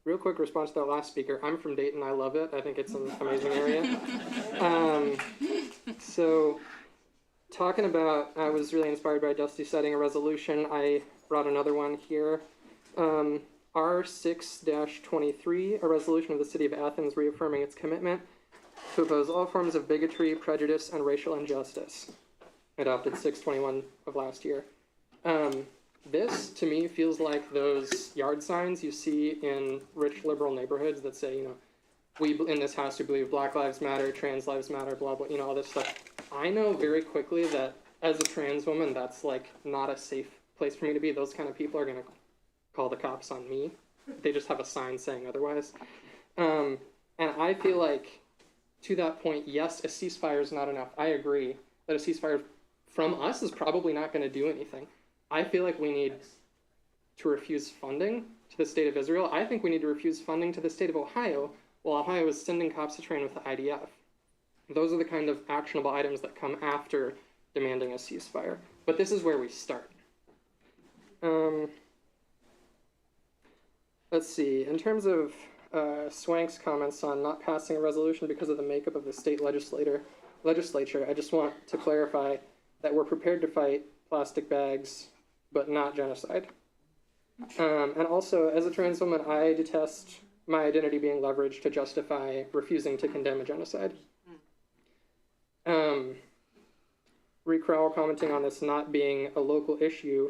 Real quick response to that last speaker. I'm from Dayton. I love it. I think it's an amazing area. So talking about, I was really inspired by Dusty setting a resolution. I brought another one here. R6-23, a resolution of the City of Athens reaffirming its commitment to oppose all forms of bigotry, prejudice, and racial injustice. Adopted 6/21 of last year. This, to me, feels like those yard signs you see in rich liberal neighborhoods that say, we in this house we believe Black Lives Matter, trans lives matter, blah, blah, all this stuff. I know very quickly that as a trans woman, that's like not a safe place for me to be. Those kind of people are going to call the cops on me. They just have a sign saying otherwise. And I feel like, to that point, yes, a ceasefire is not enough. I agree that a ceasefire from us is probably not going to do anything. I feel like we need to refuse funding to the state of Israel. I think we need to refuse funding to the state of Ohio, while Ohio is sending cops to train with the IDF. Those are the kind of actionable items that come after demanding a ceasefire. But this is where we start. Let's see. In terms of Swank's comments on not passing a resolution because of the makeup of the state legislature, I just want to clarify that we're prepared to fight plastic bags, but not genocide. And also, as a trans woman, I detest my identity being leveraged to justify refusing to condemn a genocide. Reed Crowell commenting on this not being a local issue.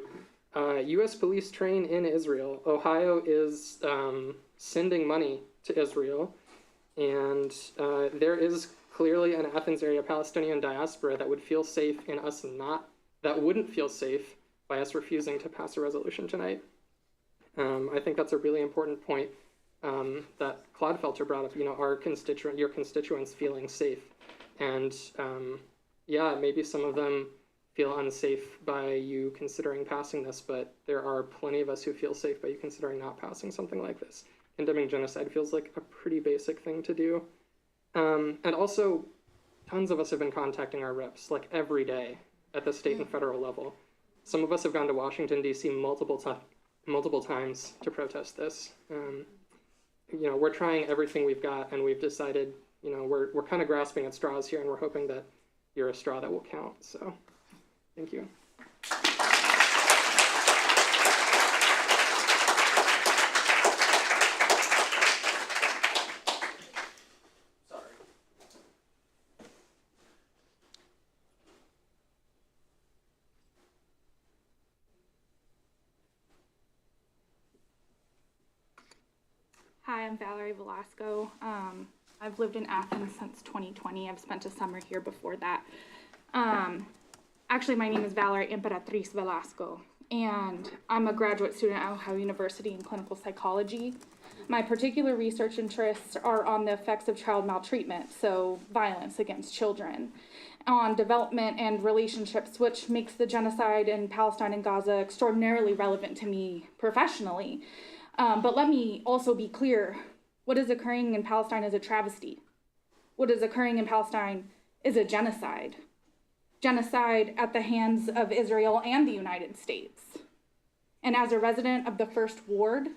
U.S. police train in Israel. Ohio is sending money to Israel, and there is clearly an Athens area Palestinian diaspora that would feel safe in us that wouldn't feel safe by us refusing to pass a resolution tonight. I think that's a really important point that Clodfelter brought up, your constituents feeling safe. And yeah, maybe some of them feel unsafe by you considering passing this, but there are plenty of us who feel safe by you considering not passing something like this. Condemning genocide feels like a pretty basic thing to do. And also, tons of us have been contacting our reps, like every day at the state and federal level. Some of us have gone to Washington, D.C. multiple times to protest this. We're trying everything we've got, and we've decided, we're kind of grasping at straws here, and we're hoping that you're a straw that will count. So, thank you. Hi, I'm Valerie Velasco. I've lived in Athens since 2020. I've spent a summer here before that. Actually, my name is Valerie Imperatriz Velasco, and I'm a graduate student at Ohio University in clinical psychology. My particular research interests are on the effects of child maltreatment, so violence against children, on development and relationships, which makes the genocide in Palestine and Gaza extraordinarily relevant to me professionally. But let me also be clear, what is occurring in Palestine is a travesty. What is occurring in Palestine is a genocide. Genocide at the hands of Israel and the United States. And as a resident of the First Ward,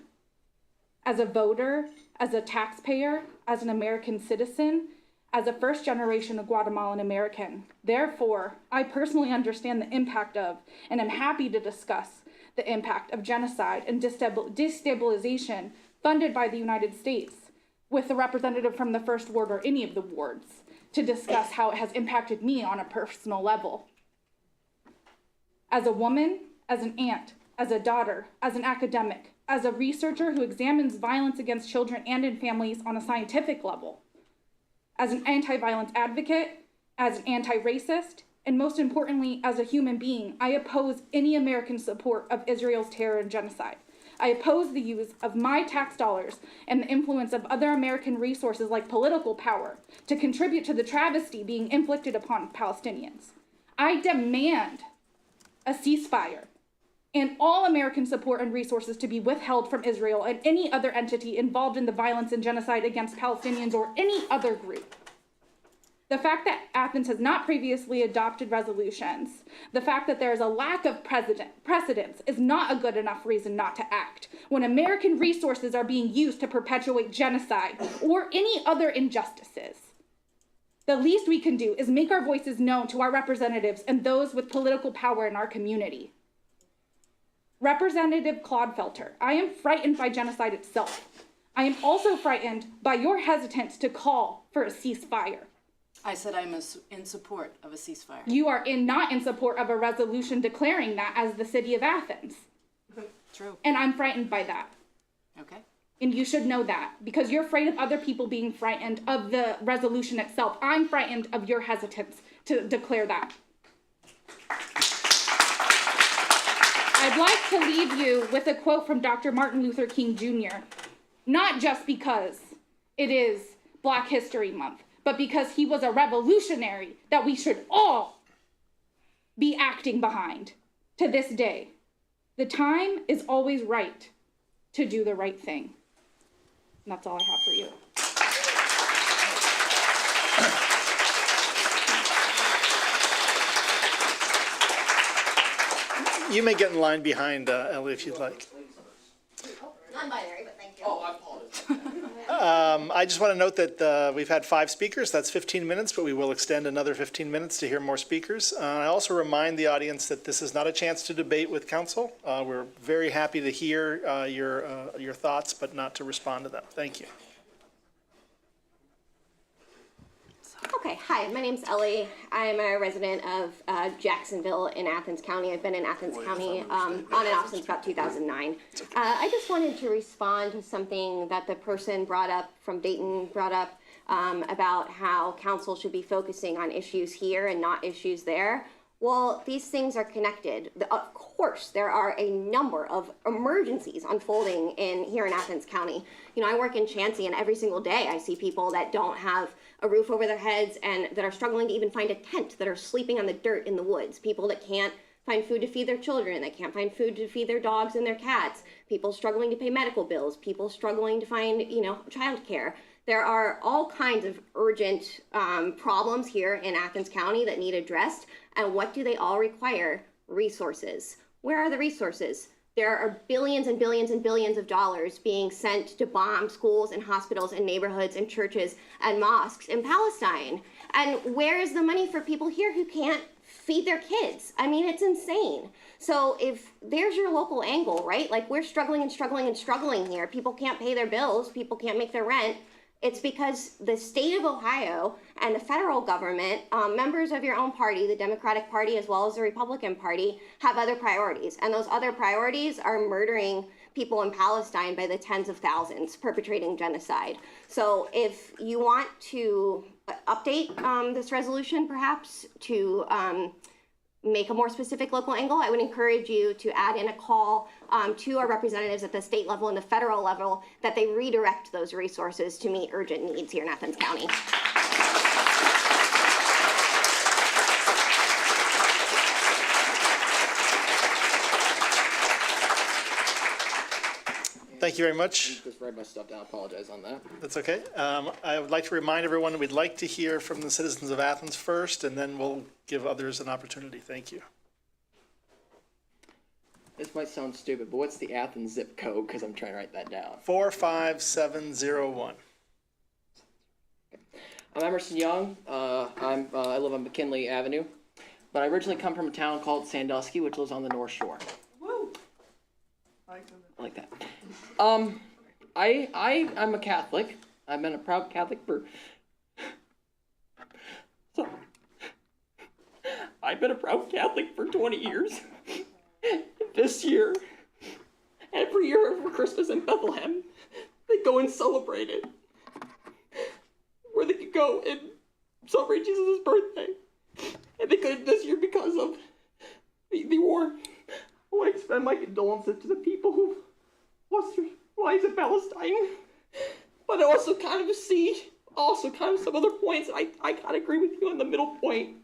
as a voter, as a taxpayer, as an American citizen, as a first-generation Guatemalan American, therefore, I personally understand the impact of, and am happy to discuss, the impact of genocide and destabilization funded by the United States with a representative from the First Ward or any of the wards to discuss how it has impacted me on a personal level. As a woman, as an aunt, as a daughter, as an academic, as a researcher who examines violence against children and in families on a scientific level, as an anti-violence advocate, as an anti-racist, and most importantly, as a human being, I oppose any American support of Israel's terror and genocide. I oppose the use of my tax dollars and the influence of other American resources like political power to contribute to the travesty being inflicted upon Palestinians. I demand a ceasefire and all American support and resources to be withheld from Israel and any other entity involved in the violence and genocide against Palestinians or any other group. The fact that Athens has not previously adopted resolutions, the fact that there is a lack of precedence is not a good enough reason not to act when American resources are being used to perpetuate genocide or any other injustices. The least we can do is make our voices known to our representatives and those with political power in our community. Representative Clodfelter, I am frightened by genocide itself. I am also frightened by your hesitance to call for a ceasefire. I said I'm in support of a ceasefire. You are not in support of a resolution declaring that as the city of Athens. True. And I'm frightened by that. Okay. And you should know that because you're afraid of other people being frightened of the resolution itself. I'm frightened of your hesitance to declare that. I'd like to leave you with a quote from Dr. Martin Luther King Jr. Not just because it is Black History Month, but because he was a revolutionary that we should all be acting behind to this day. The time is always right to do the right thing. And that's all I have for you. You may get in line behind Ellie if you'd like. Non-binary, but thank you. Oh, I apologize. I just want to note that we've had 5 speakers. That's 15 minutes, but we will extend another 15 minutes to hear more speakers. I also remind the audience that this is not a chance to debate with council. We're very happy to hear your thoughts, but not to respond to them. Thank you. Okay, hi, my name's Ellie. I'm a resident of Jacksonville in Athens County. I've been in Athens County on and off since about 2009. I just wanted to respond to something that the person from Dayton brought up about how council should be focusing on issues here and not issues there. Well, these things are connected. Of course, there are a number of emergencies unfolding here in Athens County. You know, I work in Chansey, and every single day I see people that don't have a roof over their heads and that are struggling to even find a tent, that are sleeping on the dirt in the woods, people that can't find food to feed their children, that can't find food to feed their dogs and their cats, people struggling to pay medical bills, people struggling to find, childcare. There are all kinds of urgent problems here in Athens County that need addressed. And what do they all require? Resources. Where are the resources? There are billions and billions and billions of dollars being sent to bomb schools and hospitals and neighborhoods and churches and mosques in Palestine. And where is the money for people here who can't feed their kids? I mean, it's insane. So if there's your local angle, right? Like we're struggling and struggling and struggling here. People can't pay their bills. People can't make their rent. It's because the state of Ohio and the federal government, members of your own party, the Democratic Party as well as the Republican Party, have other priorities. And those other priorities are murdering people in Palestine by the tens of thousands, perpetrating genocide. So if you want to update this resolution, perhaps, to make a more specific local angle, I would encourage you to add in a call to our representatives at the state level and the federal level that they redirect those resources to meet urgent needs here in Athens County. Thank you very much. Just write my stuff down. Apologize on that. That's okay. I would like to remind everyone that we'd like to hear from the citizens of Athens first, and then we'll give others an opportunity. Thank you. This might sound stupid, but what's the Athens zip code? Because I'm trying to write that down. 45701. I'm Emerson Young. I live on McKinley Avenue, but I originally come from a town called Sandusky, which lives on the North Shore. Woo! I like that. I'm a Catholic. I've been a proud Catholic I've been a proud Catholic for 20 years. This year, every year for Christmas in Bethlehem, they go and celebrate it. Where they could go and celebrate Jesus' birthday. And they couldn't this year because of the war. I want to extend my condolences to the people who lost their lives in Palestine. But I also kind of see some other points. I kind of agree with you on the middle point.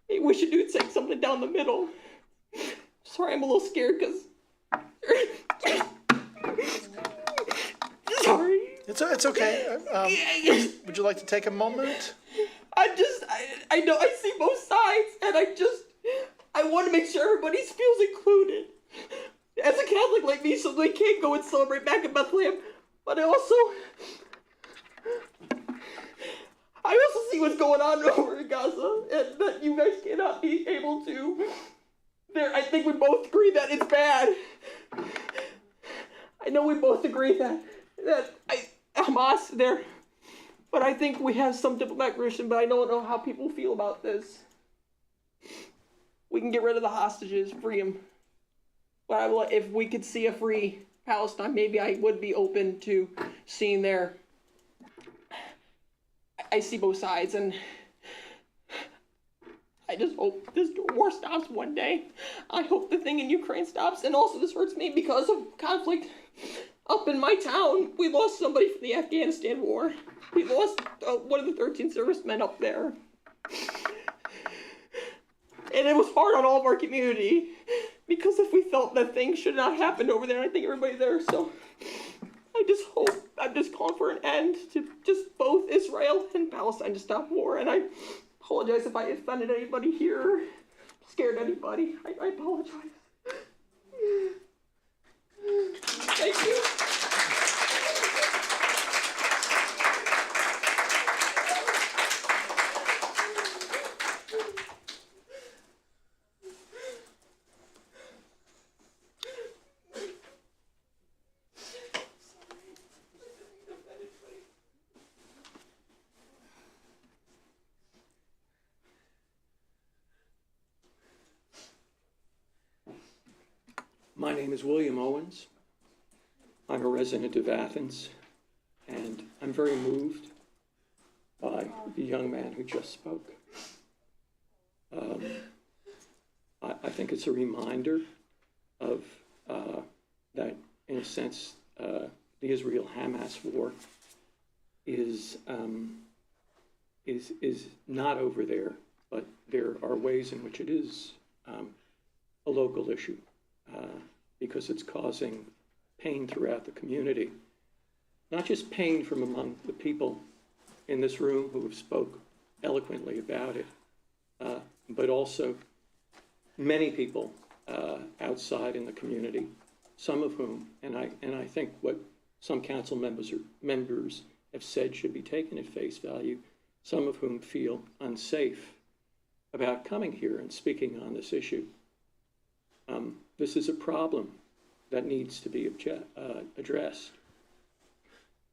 Maybe we should do something down the middle. Sorry, I'm a little scared because. Sorry. It's okay. Would you like to take a moment? I know I see both sides, and I want to make sure everybody feels included. As a Catholic like me, so they can go and celebrate back in Bethlehem, but I also see what's going on over in Gaza, and that you guys cannot be able to I think we both agree that it's bad. I know we both agree that Hamas there, but I think we have some diplomatic reason, but I don't know how people feel about this. We can get rid of the hostages, free them. But if we could see a free Palestine, maybe I would be open to seeing their. I see both sides, and I just hope this war stops one day. I hope the thing in Ukraine stops, and also this hurts me because of conflict up in my town. We lost somebody from the Afghanistan war. We lost one of the 13 servicemen up there. And it was hard on all of our community, because if we felt that things should not happen over there, I think everybody there, so I just hope, I'm just calling for an end to just both Israel and Palestine to stop war, and I apologize if I offended anybody here, scared anybody, I apologize. Thank you. My name is William Owens. I'm a resident of Athens, and I'm very moved by the young man who just spoke. I think it's a reminder of that, in a sense, the Israel-Hamas war is not over there, but there are ways in which it is a local issue. Because it's causing pain throughout the community. Not just pain from among the people in this room who have spoke eloquently about it, but also many people outside in the community, some of whom, and I think what some council members have said should be taken at face value, some of whom feel unsafe about coming here and speaking on this issue. This is a problem that needs to be addressed.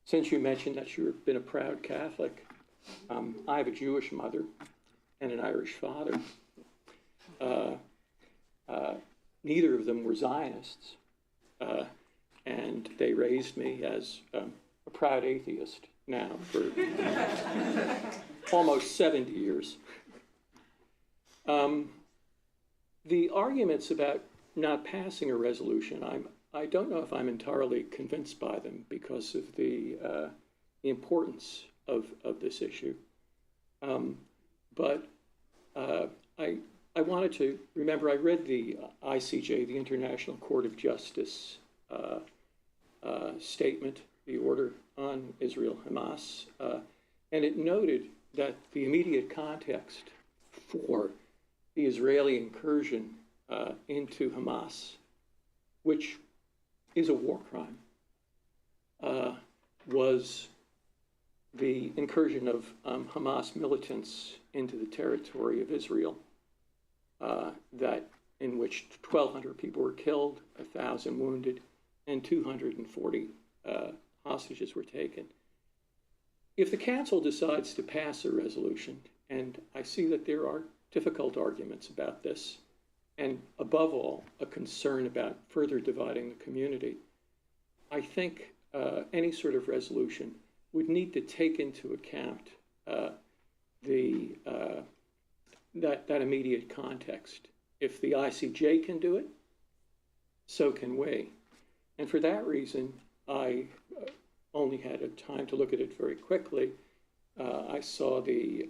Since you mentioned that you've been a proud Catholic, I have a Jewish mother and an Irish father. Neither of them were Zionists, and they raised me as a proud atheist now for almost 70 years. The arguments about not passing a resolution, I don't know if I'm entirely convinced by them because of the importance of this issue. But I wanted to remember, I read the ICJ, the International Court of Justice statement, the order on Israel-Hamas, and it noted that the immediate context for the Israeli incursion into Hamas, which is a war crime, was the incursion of Hamas militants into the territory of Israel, in which 1,200 people were killed, 1,000 wounded, and 240 hostages were taken. If the council decides to pass a resolution, and I see that there are difficult arguments about this, and above all, a concern about further dividing the community, I think any sort of resolution would need to take into account that immediate context. If the ICJ can do it, so can we. And for that reason, I only had a time to look at it very quickly. I saw the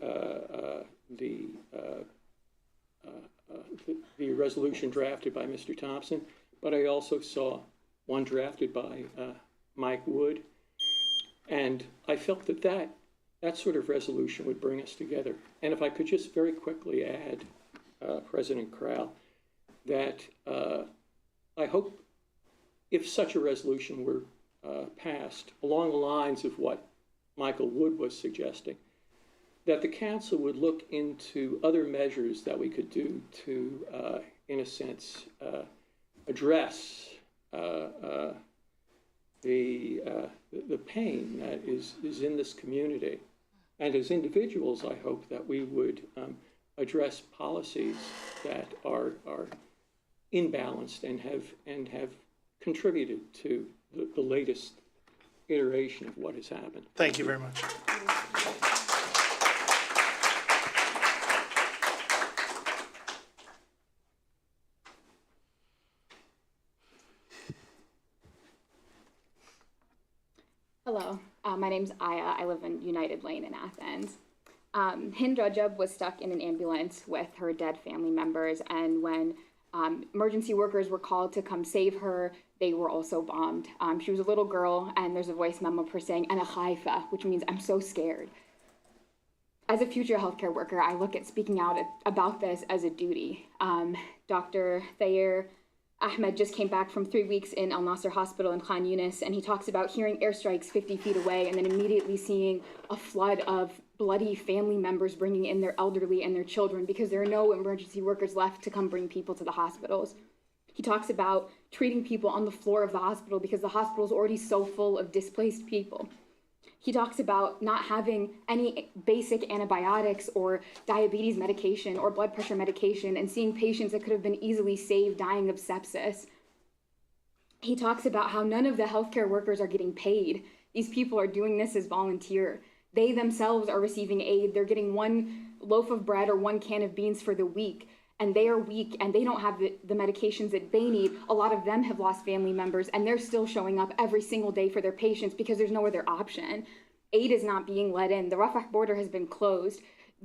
resolution drafted by Mr. Thompson, but I also saw one drafted by Mike Wood, and I felt that sort of resolution would bring us together. And if I could just very quickly add, President Crowell, that I hope if such a resolution were passed along the lines of what Michael Wood was suggesting, that the council would look into other measures that we could do to in a sense, address the pain that is in this community. And as individuals, I hope that we would address policies that are imbalanced and have contributed to the latest iteration of what has happened. Thank you very much. Hello, my name's Aya. I live in United Lane in Athens. Hind Rajab was stuck in an ambulance with her dead family members, and when emergency workers were called to come save her, they were also bombed. She was a little girl, and there's a voice memo of her saying, "Ana khaifa," which means I'm so scared. As a future healthcare worker, I look at speaking out about this as a duty. Dr. Thayer Ahmed just came back from 3 weeks in Al Nasser Hospital in Khan Yunis, and he talks about hearing airstrikes 50 feet away and then immediately seeing a flood of bloody family members bringing in their elderly and their children because there are no emergency workers left to come bring people to the hospitals. He talks about treating people on the floor of the hospital because the hospital is already so full of displaced people. He talks about not having any basic antibiotics or diabetes medication or blood pressure medication and seeing patients that could have been easily saved dying of sepsis. He talks about how none of the healthcare workers are getting paid. These people are doing this as volunteer. They themselves are receiving aid. They're getting one loaf of bread or one can of beans for the week, and they are weak and they don't have the medications that they need. A lot of them have lost family members, and they're still showing up every single day for their patients because there's no other option. Aid is not being let in. The Rafah border has been closed.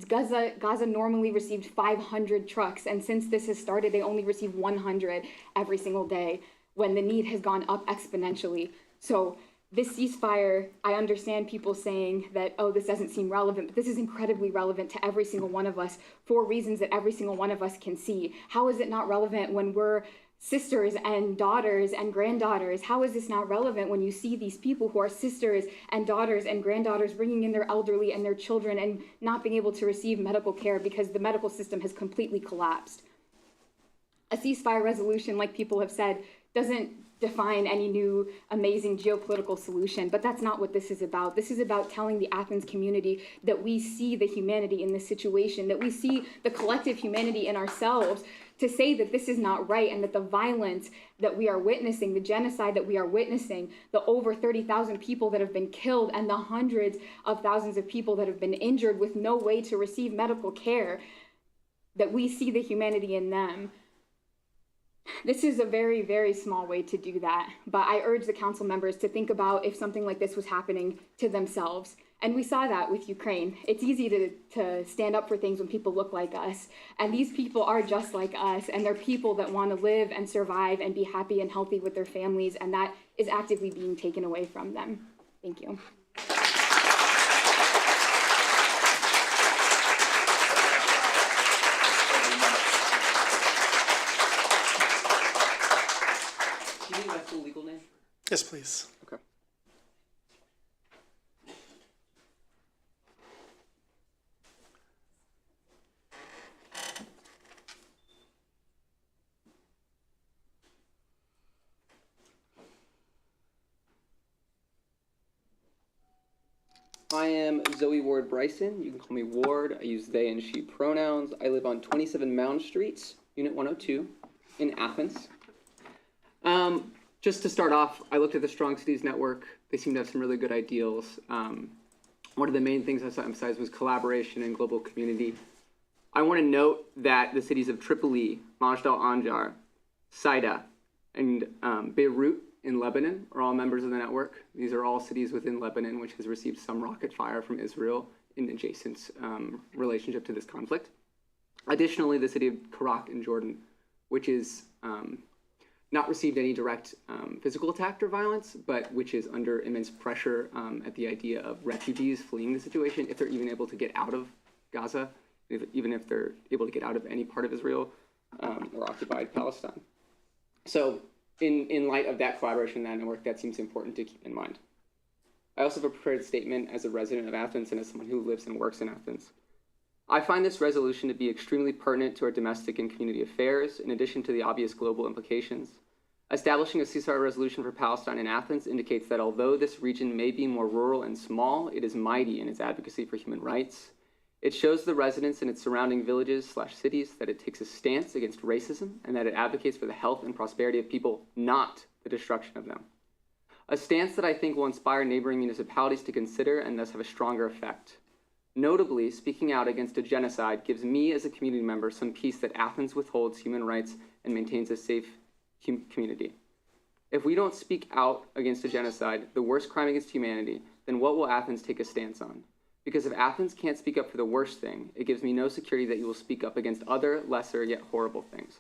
Gaza normally received 500 trucks, and since this has started, they only receive 100 every single day when the need has gone up exponentially. So this ceasefire, I understand people saying that, oh, this doesn't seem relevant, but this is incredibly relevant to every single one of us for reasons that every single one of us can see. How is it not relevant when we're sisters and daughters and granddaughters? How is this not relevant when you see these people who are sisters and daughters and granddaughters bringing in their elderly and their children and not being able to receive medical care because the medical system has completely collapsed? A ceasefire resolution, like people have said, doesn't define any new amazing geopolitical solution, but that's not what this is about. This is about telling the Athens community that we see the humanity in this situation, that we see the collective humanity in ourselves, to say that this is not right and that the violence that we are witnessing, the genocide that we are witnessing, the over 30,000 people that have been killed and the hundreds of thousands of people that have been injured with no way to receive medical care, that we see the humanity in them. This is a very, very small way to do that, but I urge the council members to think about if something like this was happening to themselves. And we saw that with Ukraine. It's easy to stand up for things when people look like us, and these people are just like us, and they're people that want to live and survive and be happy and healthy with their families, and that is actively being taken away from them. Thank you. Do you need my full legal name? Yes, please. Okay. I am Zoe Ward Bryson. You can call me Ward. I use they and she pronouns. I live on 27 Mound Street, Unit 102, in Athens. Just to start off, I looked at the Strong Cities Network. They seem to have some really good ideals. One of the main things I emphasized was collaboration and global community. I want to note that the cities of Tripoli, Majd al-Anjar, Saida, and Beirut in Lebanon are all members of the network. These are all cities within Lebanon which has received some rocket fire from Israel in adjacent relationship to this conflict. Additionally, the city of Karak in Jordan, which is not received any direct physical attack or violence, but which is under immense pressure at the idea of refugees fleeing the situation, if they're even able to get out of Gaza, even if they're able to get out of any part of Israel or occupied Palestine. So in light of that collaboration, that network, that seems important to keep in mind. I also have a prepared statement as a resident of Athens and as someone who lives and works in Athens. I find this resolution to be extremely pertinent to our domestic and community affairs, in addition to the obvious global implications. Establishing a ceasefire resolution for Palestine in Athens indicates that although this region may be more rural and small, it is mighty in its advocacy for human rights. It shows the residents in its surrounding villages/cities that it takes a stance against racism and that it advocates for the health and prosperity of people, not the destruction of them. A stance that I think will inspire neighboring municipalities to consider and thus have a stronger effect. Notably, speaking out against a genocide gives me as a community member some peace that Athens withholds human rights and maintains a safe community. If we don't speak out against a genocide, the worst crime against humanity, then what will Athens take a stance on? Because if Athens can't speak up for the worst thing, it gives me no security that you will speak up against other, lesser, yet horrible things.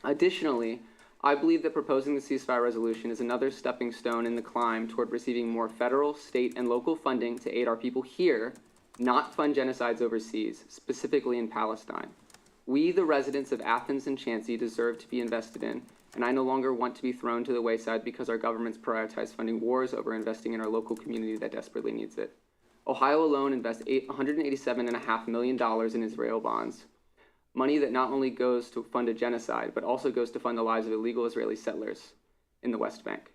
Additionally, I believe that proposing the ceasefire resolution is another stepping stone in the climb toward receiving more federal, state, and local funding to aid our people here, not fund genocides overseas, specifically in Palestine. We, the residents of Athens and Chauncey, deserve to be invested in, and I no longer want to be thrown to the wayside because our governments prioritize funding wars over investing in our local community that desperately needs it. Ohio alone invests $187.5 million in Israel bonds, money that not only goes to fund a genocide, but also goes to fund the lives of illegal Israeli settlers in the West Bank.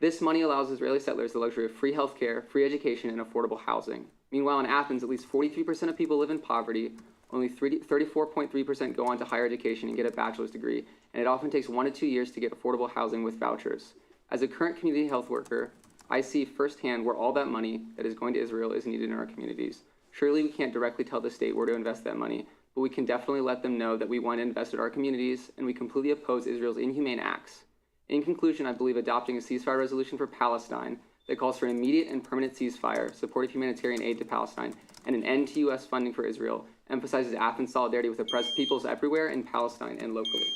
This money allows Israeli settlers the luxury of free healthcare, free education, and affordable housing. Meanwhile, in Athens, at least 43% of people live in poverty, only 34.3% go on to higher education and get a bachelor's degree, and it often takes 1 to 2 years to get affordable housing with vouchers. As a current community health worker, I see firsthand where all that money that is going to Israel is needed in our communities. Surely we can't directly tell the state where to invest that money, but we can definitely let them know that we want to invest in our communities and we completely oppose Israel's inhumane acts. In conclusion, I believe adopting a ceasefire resolution for Palestine that calls for an immediate and permanent ceasefire, supportive humanitarian aid to Palestine, and an end to U.S. funding for Israel emphasizes Athens' solidarity with oppressed peoples everywhere in Palestine and locally.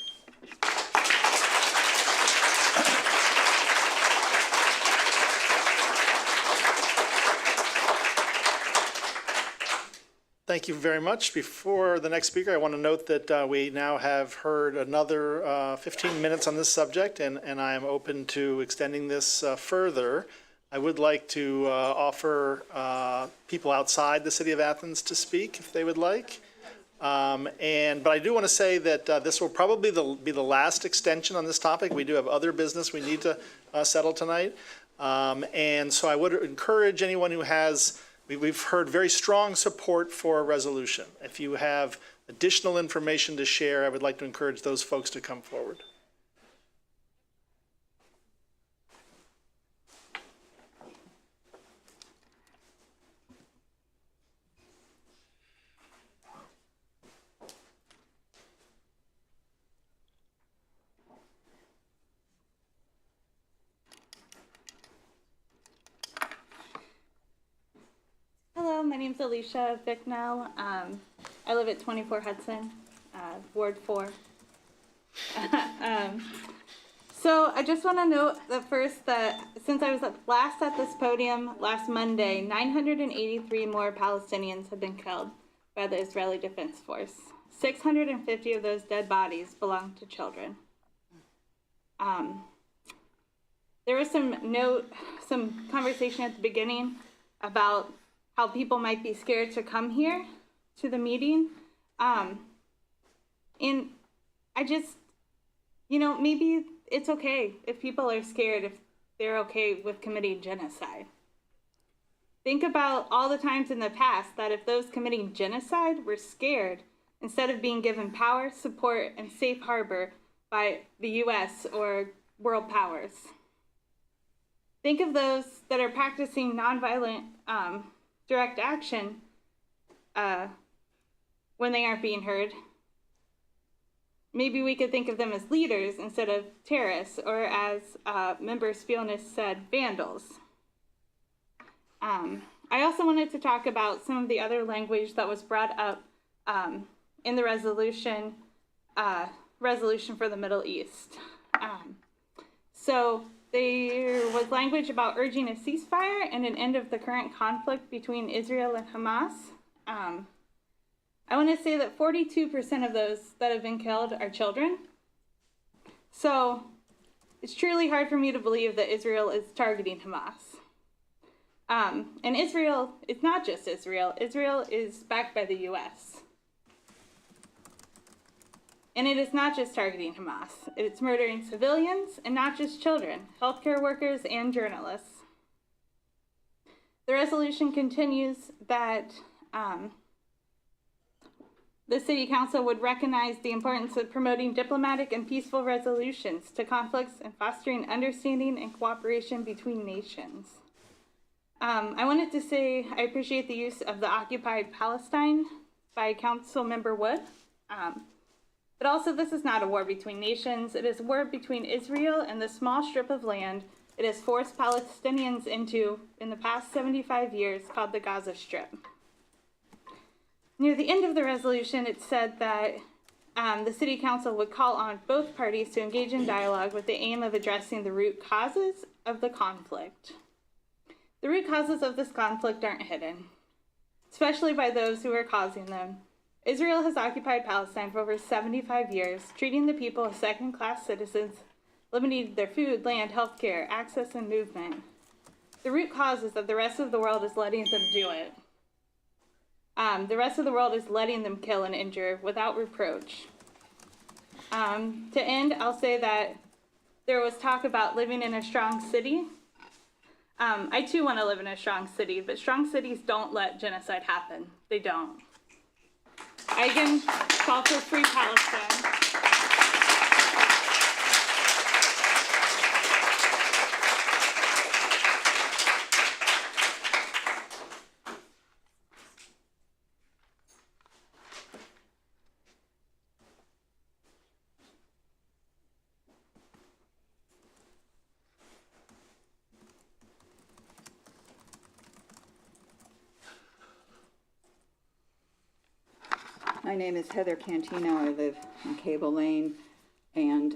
Thank you very much. Before the next speaker, I want to note that we now have heard another 15 minutes on this subject, and I am open to extending this further. I would like to offer people outside the city of Athens to speak if they would like. But I do want to say that this will probably be the last extension on this topic. We do have other business we need to settle tonight. And so I would encourage anyone who has, we've heard very strong support for a resolution. If you have additional information to share, I would like to encourage those folks to come forward. Hello, my name's Alicia Bicknell. I live at 24 Hudson, Ward 4. So I just want to note that first that since I was last at this podium last Monday, 983 more Palestinians have been killed by the Israeli Defense Force. 650 of those dead bodies belong to children. There was some conversation at the beginning about how people might be scared to come here to the meeting. And I just, maybe it's okay if people are scared, if they're okay with committing genocide. Think about all the times in the past that if those committing genocide were scared, instead of being given power, support, and safe harbor by the US or world powers. Think of those that are practicing nonviolent direct action when they aren't being heard. Maybe we could think of them as leaders instead of terrorists, or as Member Spielness said, vandals. I also wanted to talk about some of the other language that was brought up in the resolution for the Middle East. So there was language about urging a ceasefire and an end of the current conflict between Israel and Hamas. I want to say that 42% of those that have been killed are children. So it's truly hard for me to believe that Israel is targeting Hamas. And Israel, it's not just Israel. Israel is backed by the US. And it is not just targeting Hamas. It's murdering civilians, and not just children, healthcare workers, and journalists. The resolution continues that the City Council would recognize the importance of promoting diplomatic and peaceful resolutions to conflicts and fostering understanding and cooperation between nations. I wanted to say I appreciate the use of the occupied Palestine by Council Member Wood. But also, this is not a war between nations. It is a war between Israel and the small strip of land it has forced Palestinians into in the past 75 years, called the Gaza Strip. Near the end of the resolution, it said that the City Council would call on both parties to engage in dialogue with the aim of addressing the root causes of the conflict. The root causes of this conflict aren't hidden, especially by those who are causing them. Israel has occupied Palestine for over 75 years, treating the people as second-class citizens, limiting their food, land, healthcare, access, and movement. The root cause is that the rest of the world is letting them do it. The rest of the world is letting them kill and injure without reproach. To end, I'll say that there was talk about living in a strong city. I too want to live in a strong city, but strong cities don't let genocide happen. They don't. I again call for free Palestine. My name is Heather Cantino. I live in Cable Lane, and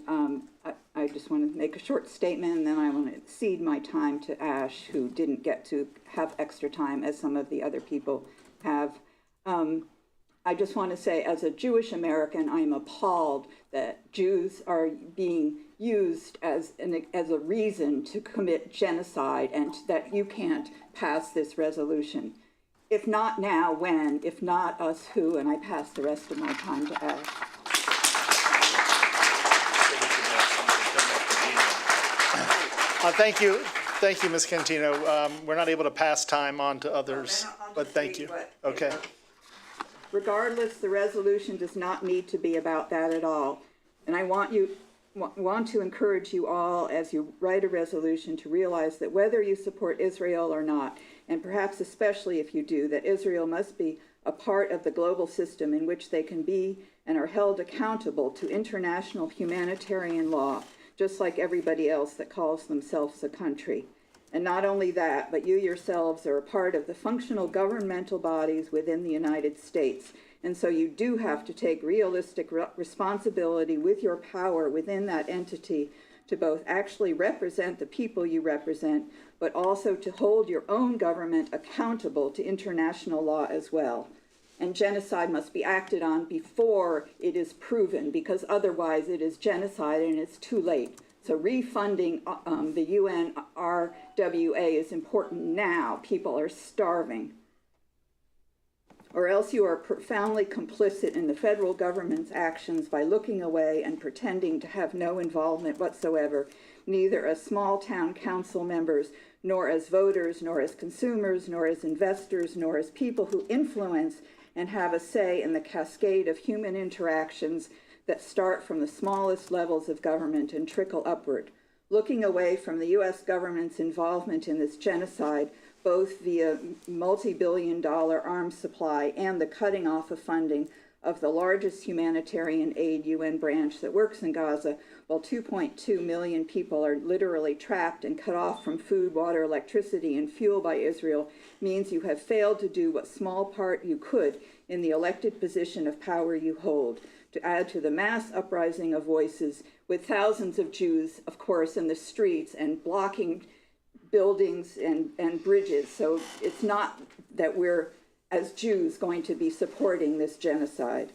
I just want to make a short statement, and then I want to cede my time to Ash, who didn't get to have extra time as some of the other people have. I just want to say, as a Jewish American, I am appalled that Jews are being used as a reason to commit genocide, and that you can't pass this resolution. If not now, when? If not us, who? And I pass the rest of my time to Ash. Thank you, Ms. Cantino. We're not able to pass time on to others, but thank you. Okay. Regardless, the resolution does not need to be about that at all. And I want to encourage you all, as you write a resolution, to realize that whether you support Israel or not, and perhaps especially if you do, that Israel must be a part of the global system in which they can be and are held accountable to international humanitarian law, just like everybody else that calls themselves a country. And not only that, but you yourselves are a part of the functional governmental bodies within the United States. And so you do have to take realistic responsibility with your power within that entity to both actually represent the people you represent, but also to hold your own government accountable to international law as well. And genocide must be acted on before it is proven, because otherwise it is genocide and it's too late. So refunding the UN RWA is important now. People are starving. Or else you are profoundly complicit in the federal government's actions by looking away and pretending to have no involvement whatsoever, neither as small town council members, nor as voters, nor as consumers, nor as investors, nor as people who influence and have a say in the cascade of human interactions that start from the smallest levels of government and trickle upward. Looking away from the U.S. government's involvement in this genocide, both via multi-billion-dollar arms supply and the cutting off of funding of the largest humanitarian aid UN branch that works in Gaza, while 2.2 million people are literally trapped and cut off from food, water, electricity, and fuel by Israel, means you have failed to do what small part you could in the elected position of power you hold, to add to the mass uprising of voices, with thousands of Jews, of course, in the streets and blocking buildings and bridges. So it's not that we're, as Jews, going to be supporting this genocide.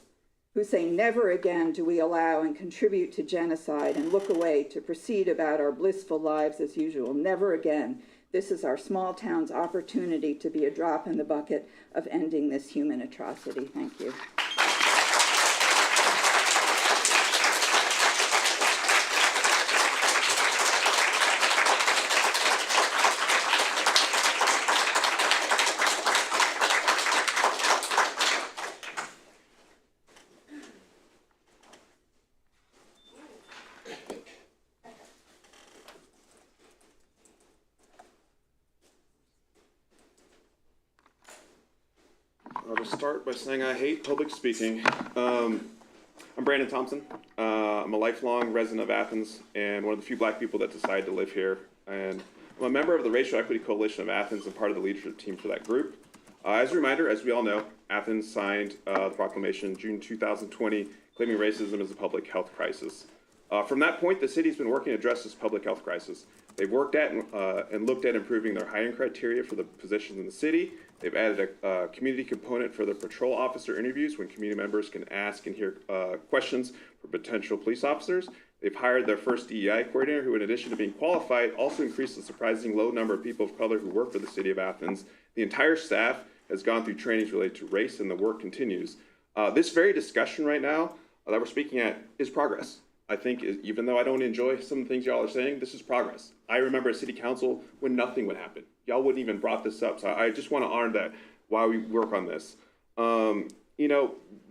Who say never again do we allow and contribute to genocide and look away to proceed about our blissful lives as usual. Never again. This is our small town's opportunity to be a drop in the bucket of ending this human atrocity. Thank you. I'll just start by saying I hate public speaking. I'm Brandon Thompson. I'm a lifelong resident of Athens and one of the few black people that decided to live here. And I'm a member of the Racial Equity Coalition of Athens and part of the leadership team for that group. As a reminder, as we all know, Athens signed the proclamation in June 2020, claiming racism as a public health crisis. From that point, the city's been working to address this public health crisis. They've worked at and looked at improving their hiring criteria for the positions in the city. They've added a community component for the patrol officer interviews when community members can ask and hear questions for potential police officers. They've hired their first DEI coordinator who, in addition to being qualified, also increased the surprising low number of people of color who work for the city of Athens. The entire staff has gone through trainings related to race, and the work continues. This very discussion right now that we're speaking at is progress. I think even though I don't enjoy some of the things y'all are saying, this is progress. I remember at city council when nothing would happen. Y'all wouldn't even brought this up. So I just want to honor that while we work on this.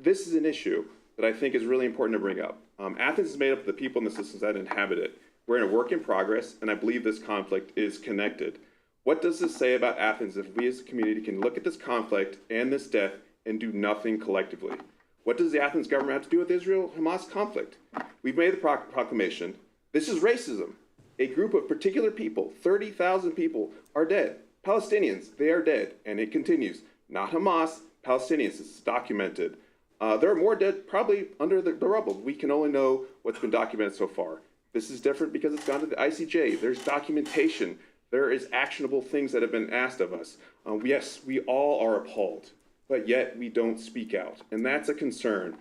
This is an issue that I think is really important to bring up. Athens is made up of the people and the systems that inhabit it. We're in a work in progress, and I believe this conflict is connected. What does this say about Athens if we as a community can look at this conflict and this death and do nothing collectively? What does the Athens government have to do with Israel-Hamas conflict? We've made the proclamation. This is racism. A group of particular people, 30,000 people, are dead. Palestinians, they are dead. And it continues. Not Hamas, Palestinians. It's documented. There are more dead probably under the rubble. We can only know what's been documented so far. This is different because it's gone to the ICJ. There's documentation. There is actionable things that have been asked of us. Yes, we all are appalled, but yet we don't speak out. And that's a concern.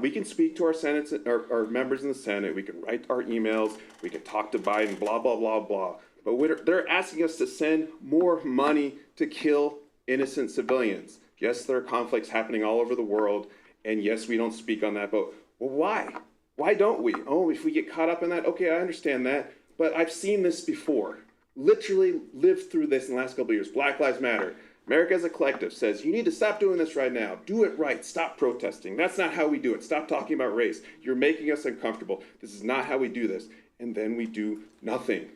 We can speak to our Senate, our members in the Senate. We can write our emails. We can talk to Biden, blah, blah, blah, blah. But they're asking us to send more money to kill innocent civilians. Yes, there are conflicts happening all over the world. And yes, we don't speak on that. But why? Why don't we? Oh, if we get caught up in that, okay, I understand that. But I've seen this before. Literally lived through this in the last couple of years. Black Lives Matter. America as a collective says, you need to stop doing this right now. Do it right. Stop protesting. That's not how we do it. Stop talking about race. You're making us uncomfortable. This is not how we do this. And then we do nothing.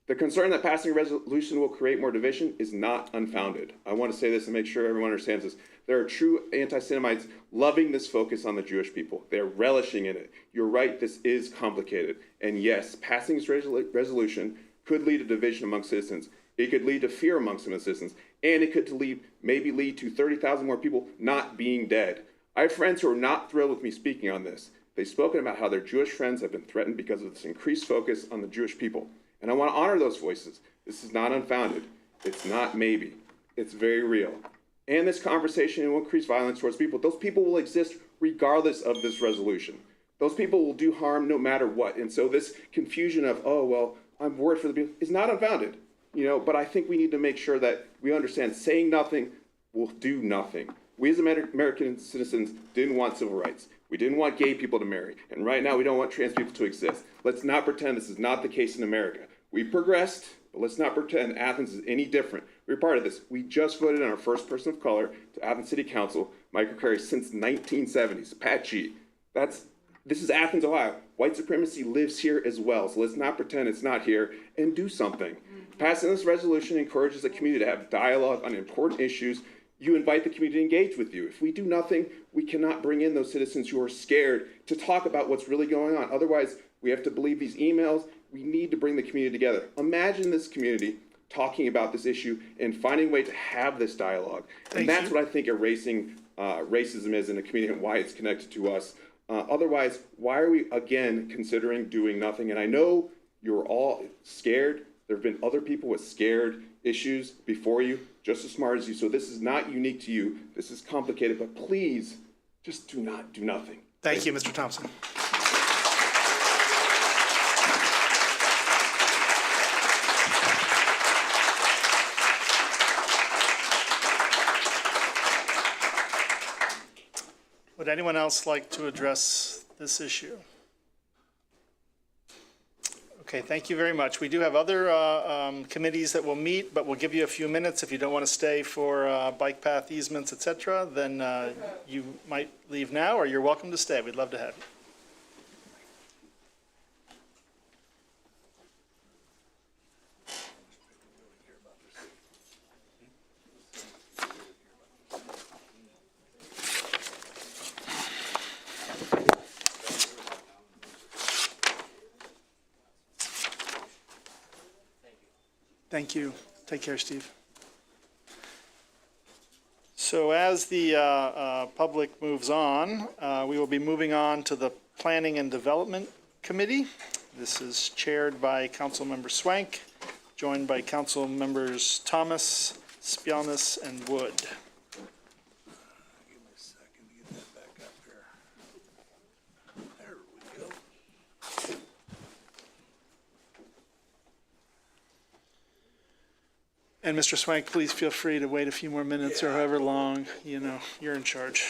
The concern that passing a resolution will create more division is not unfounded. I want to say this and make sure everyone understands this. There are true anti-Semites loving this focus on the Jewish people. They're relishing in it. You're right, this is complicated. And yes, passing this resolution could lead to division among citizens. It could lead to fear amongst some citizens. And it could maybe lead to 30,000 more people not being dead. I have friends who are not thrilled with me speaking on this. They've spoken about how their Jewish friends have been threatened because of this increased focus on the Jewish people. And I want to honor those voices. This is not unfounded. It's not maybe. It's very real. And this conversation will increase violence towards people. Those people will exist regardless of this resolution. Those people will do harm no matter what. And so this confusion of, oh, well, I'm worried for the people, is not unfounded. But I think we need to make sure that we understand saying nothing will do nothing. We as American citizens didn't want civil rights. We didn't want gay people to marry. And right now we don't want trans people to exist. Let's not pretend this is not the case in America. We progressed, but let's not pretend Athens is any different. We're part of this. We just voted on our first person of color to Athens City Council, Michael Carey, since 1970s. Pat G. This is Athens, Ohio. White supremacy lives here as well. So let's not pretend it's not here and do something. Passing this resolution encourages the community to have dialogue on important issues. You invite the community to engage with you. If we do nothing, we cannot bring in those citizens who are scared to talk about what's really going on. Otherwise, we have to believe these emails. We need to bring the community together. Imagine this community talking about this issue and finding a way to have this dialogue. And that's what I think erasing racism is in a community and why it's connected to us. Otherwise, why are we, again, considering doing nothing? And I know you're all scared. There have been other people with scared issues before you, just as smart as you. So this is not unique to you. This is complicated, but please just do nothing. Thank you, Mr. Thompson. Would anyone else like to address this issue? Okay, thank you very much. We do have other committees that will meet, but we'll give you a few minutes. If you don't want to stay for bike path easements, et cetera, then you might leave now, or you're welcome to stay. We'd love to have you. Thank you. Take care, Steve. So as the public moves on, we will be moving on to the Planning and Development Committee. This is chaired by Councilmember Swank, joined by Council Members Thomas, Spielness, and Wood. Give me a second to get that back up here. There we go. And Mr. Swank, please feel free to wait a few more minutes or however long, you know, you're in charge.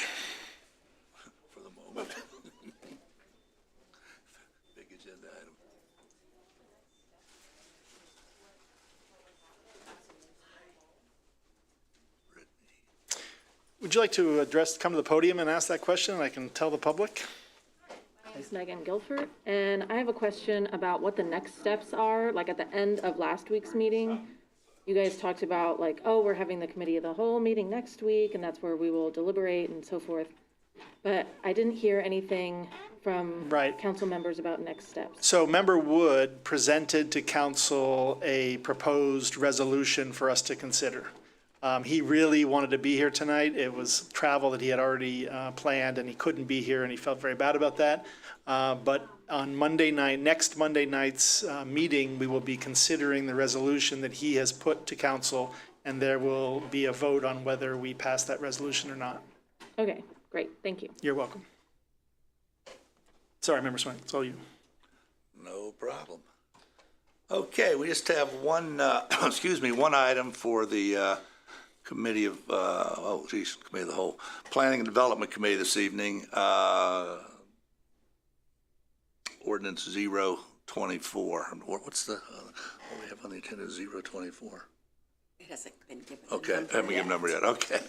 For the moment. Big agenda item. Would you like to come to the podium and ask that question, and I can tell the public? It's Megan Guilford, and I have a question about what the next steps are. Like at the end of last week's meeting, you guys talked about like, oh, we're having the committee of the whole meeting next week, and that's where we will deliberate and so forth. But I didn't hear anything from council members about next steps. So Member Wood presented to council a proposed resolution for us to consider. He really wanted to be here tonight. It was travel that he had already planned, and he couldn't be here, and he felt very bad about that. But on Monday night, next Monday night's meeting, we will be considering the resolution that he has put to council, and there will be a vote on whether we pass that resolution or not. Okay, great, thank you. You're welcome. Sorry, Member Swank, it's all you. No problem. Okay, we just have one, one item for the Committee of, Committee of the Whole, Planning and Development Committee this evening. Ordinance 024. What's the, what we have on the agenda, 024? It hasn't been given. Okay, haven't given a number yet, okay.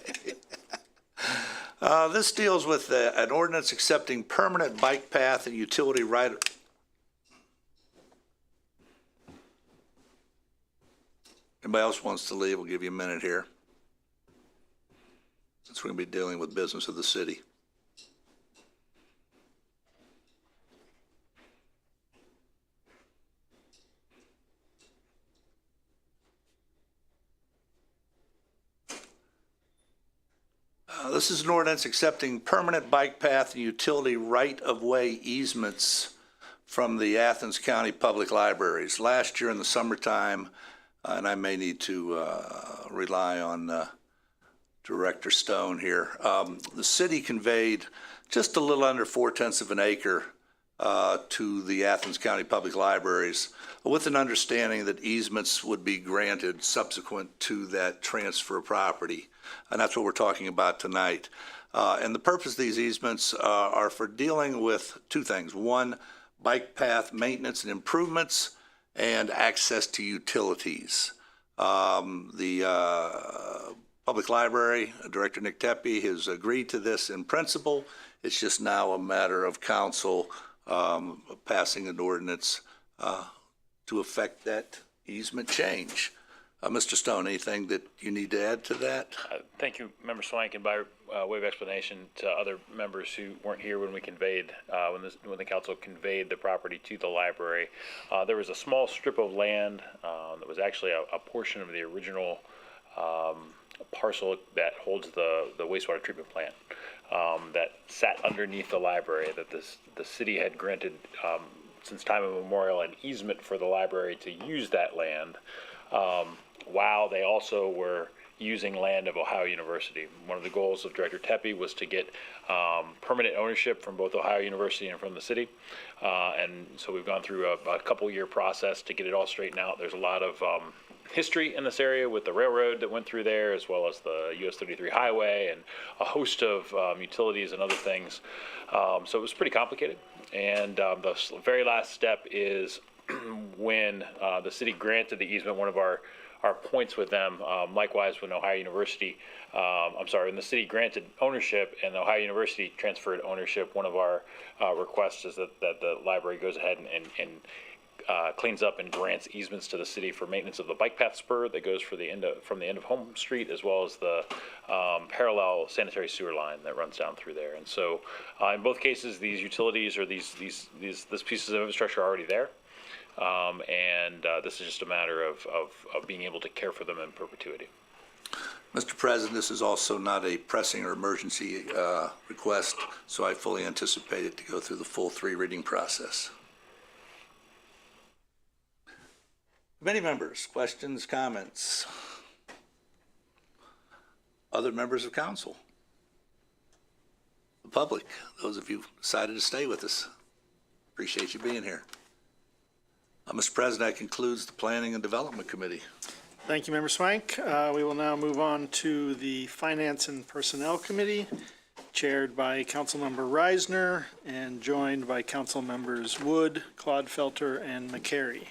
This deals with an ordinance accepting permanent bike path and utility right. Anybody else wants to leave, we'll give you a minute here. Since we're going to be dealing with business of the city. This is an ordinance accepting permanent bike path and utility right-of-way easements from the Athens County Public Libraries. Last year in the summertime, and I may need to rely on Director Stone here, the city conveyed just a little under 4/10 of an acre to the Athens County Public Libraries with an understanding that easements would be granted subsequent to that transfer of property. And that's what we're talking about tonight. And the purpose of these easements are for dealing with two things. One, bike path maintenance and improvements, and access to utilities. The Public Library Director Nick Tepe has agreed to this in principle. It's just now a matter of council passing an ordinance to affect that easement change. Mr. Stone, anything that you need to add to that? Thank you, Member Swank, and by way of explanation to other members who weren't here when we conveyed, when the council conveyed the property to the library, there was a small strip of land that was actually a portion of the original parcel that holds the wastewater treatment plant that sat underneath the library that the city had granted since time immemorial an easement for the library to use that land. While they also were using land of Ohio University. One of the goals of Director Tepe was to get permanent ownership from both Ohio University and from the city. And so we've gone through a couple-year process to get it all straightened out. There's a lot of history in this area with the railroad that went through there, as well as the US 33 highway and a host of utilities and other things. So it was pretty complicated. And the very last step is when the city granted the easement, one of our points with them, likewise when Ohio University, when the city granted ownership and Ohio University transferred ownership, one of our requests is that the library goes ahead and cleans up and grants easements to the city for maintenance of the bike path spur that goes from the end of Home Street, as well as the parallel sanitary sewer line that runs down through there. And so in both cases, these utilities or these pieces of infrastructure are already there. and this is just a matter of being able to care for them in perpetuity. Mr. President, this is also not a pressing or emergency request, so I fully anticipate it to go through the full 3-reading process. Committee members, questions, comments? Other members of council? The public, those of you who decided to stay with us, appreciate you being here. Mr. President, that concludes the Planning and Development Committee. Thank you, Member Swank. We will now move on to the Finance and Personnel Committee, chaired by Councilmember Reisner and joined by Council Members Wood, Clodfelter, and McCary.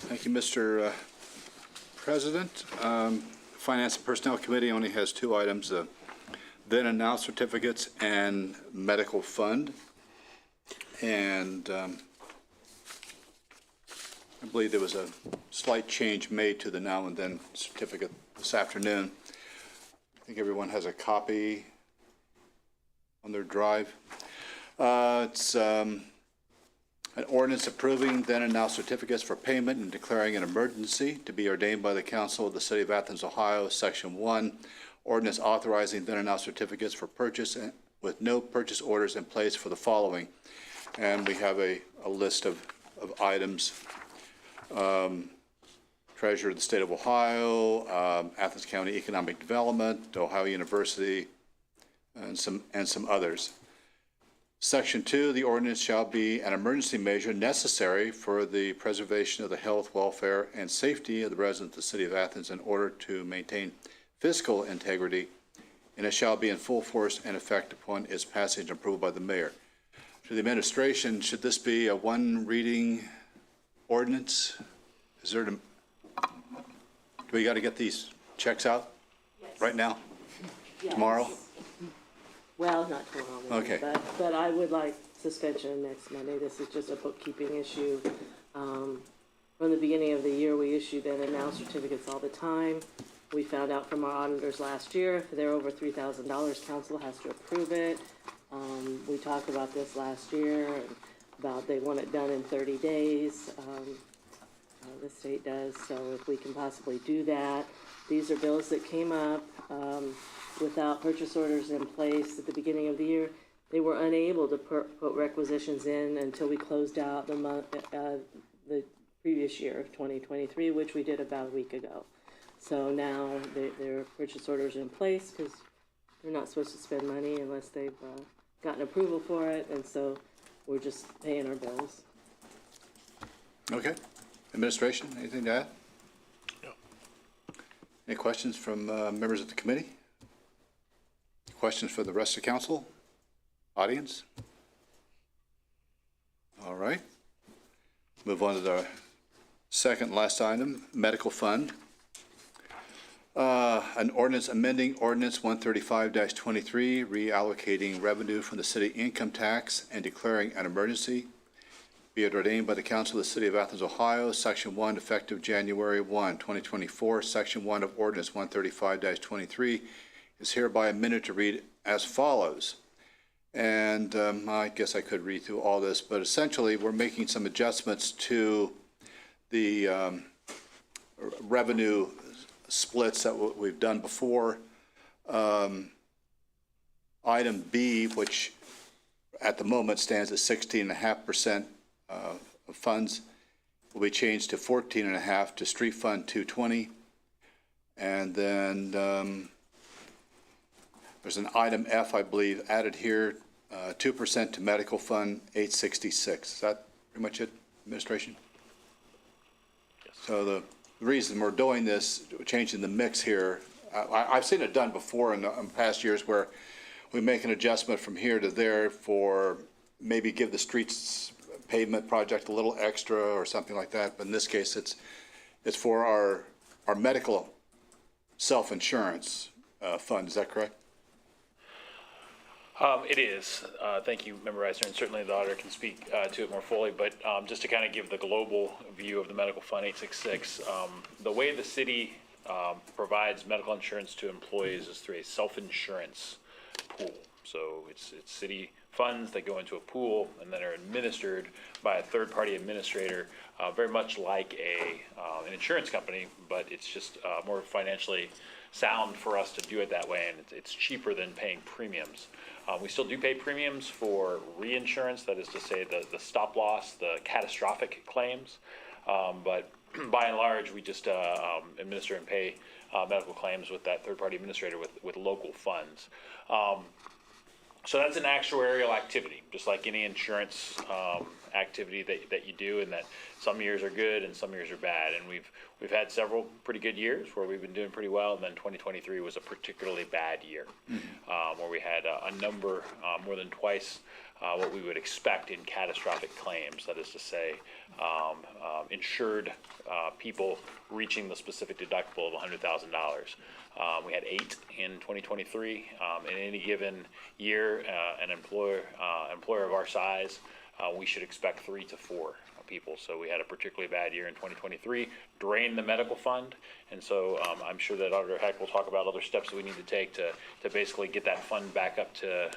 Thank you, Mr. President. Finance and Personnel Committee only has 2 items, then and now certificates and medical fund. And I believe there was a slight change made to the now and then certificate this afternoon. I think everyone has a copy on their drive. It's an ordinance approving then and now certificates for payment and declaring an emergency to be ordained by the Council of the City of Athens, Ohio, Section 1. Ordinance authorizing then and now certificates for purchase with no purchase orders in place for the following. And we have a list of items. Treasurer of the State of Ohio, Athens County Economic Development, Ohio University, and some others. Section 2, the ordinance shall be an emergency measure necessary for the preservation of the health, welfare, and safety of the residents of the City of Athens in order to maintain fiscal integrity, and it shall be in full force and effect upon its passage and approval by the mayor. To the administration, should this be a 1-reading ordinance? Is there, do we got to get these checks out right now? Tomorrow? Well, not tomorrow, Okay. but I would like suspension next Monday. This is just a bookkeeping issue. From the beginning of the year, we issue then and now certificates all the time. We found out from our auditors last year, if they're over $3,000, council has to approve it. We talked about this last year, about they want it done in 30 days. The state does, so if we can possibly do that. These are bills that came up without purchase orders in place at the beginning of the year. They were unable to put requisitions in until we closed out the previous year of 2023, which we did about a week ago. So now there are purchase orders in place because they're not supposed to spend money unless they've gotten approval for it, and so we're just paying our bills. Okay. Administration, anything to add? No. Any questions from members of the committee? Questions for the rest of council? Audience? All right. Move on to the second last item, medical fund. An ordinance amending ordinance 135-23, reallocating revenue from the city income tax and declaring an emergency. Be it ordained by the Council of the City of Athens, Ohio, Section 1, effective January 1, 2024. Section 1 of Ordinance 135-23 is hereby amended to read as follows. And I guess I could read through all this, but essentially we're making some adjustments to the revenue splits that we've done before. Item B, which at the moment stands at 16.5% of funds, will be changed to 14.5% to Street Fund 220. And then there's an item F, I believe, added here, 2% to Medical Fund 866. Is that pretty much it, administration? Yes. So the reason we're doing this, changing the mix here, I've seen it done before in past years where we make an adjustment from here to there for maybe give the streets pavement project a little extra or something like that. But in this case, it's for our medical self-insurance fund. Is that correct? It is. Thank you, Member Reisner, and certainly the auditor can speak to it more fully, but just to kind of give the global view of the Medical Fund 866, the way the city provides medical insurance to employees is through a self-insurance pool. So it's city funds that go into a pool and then are administered by a third-party administrator, very much like an insurance company, but it's just more financially sound for us to do it that way, and it's cheaper than paying premiums. We still do pay premiums for reinsurance, that is to say the stop loss, the catastrophic claims, but by and large, we just administer and pay medical claims with that third-party administrator with local funds. So that's an actuarial activity, just like any insurance activity that you do, and that some years are good and some years are bad. And we've had several pretty good years where we've been doing pretty well, and then 2023 was a particularly bad year, where we had a number, more than twice what we would expect in catastrophic claims. That is to say, insured people reaching the specific deductible of $100,000. We had 8 in 2023. In any given year, an employer of our size, we should expect 3 to 4 people. So we had a particularly bad year in 2023, drained the medical fund, and so I'm sure that Auditor Heck will talk about other steps that we need to take to basically get that fund back up to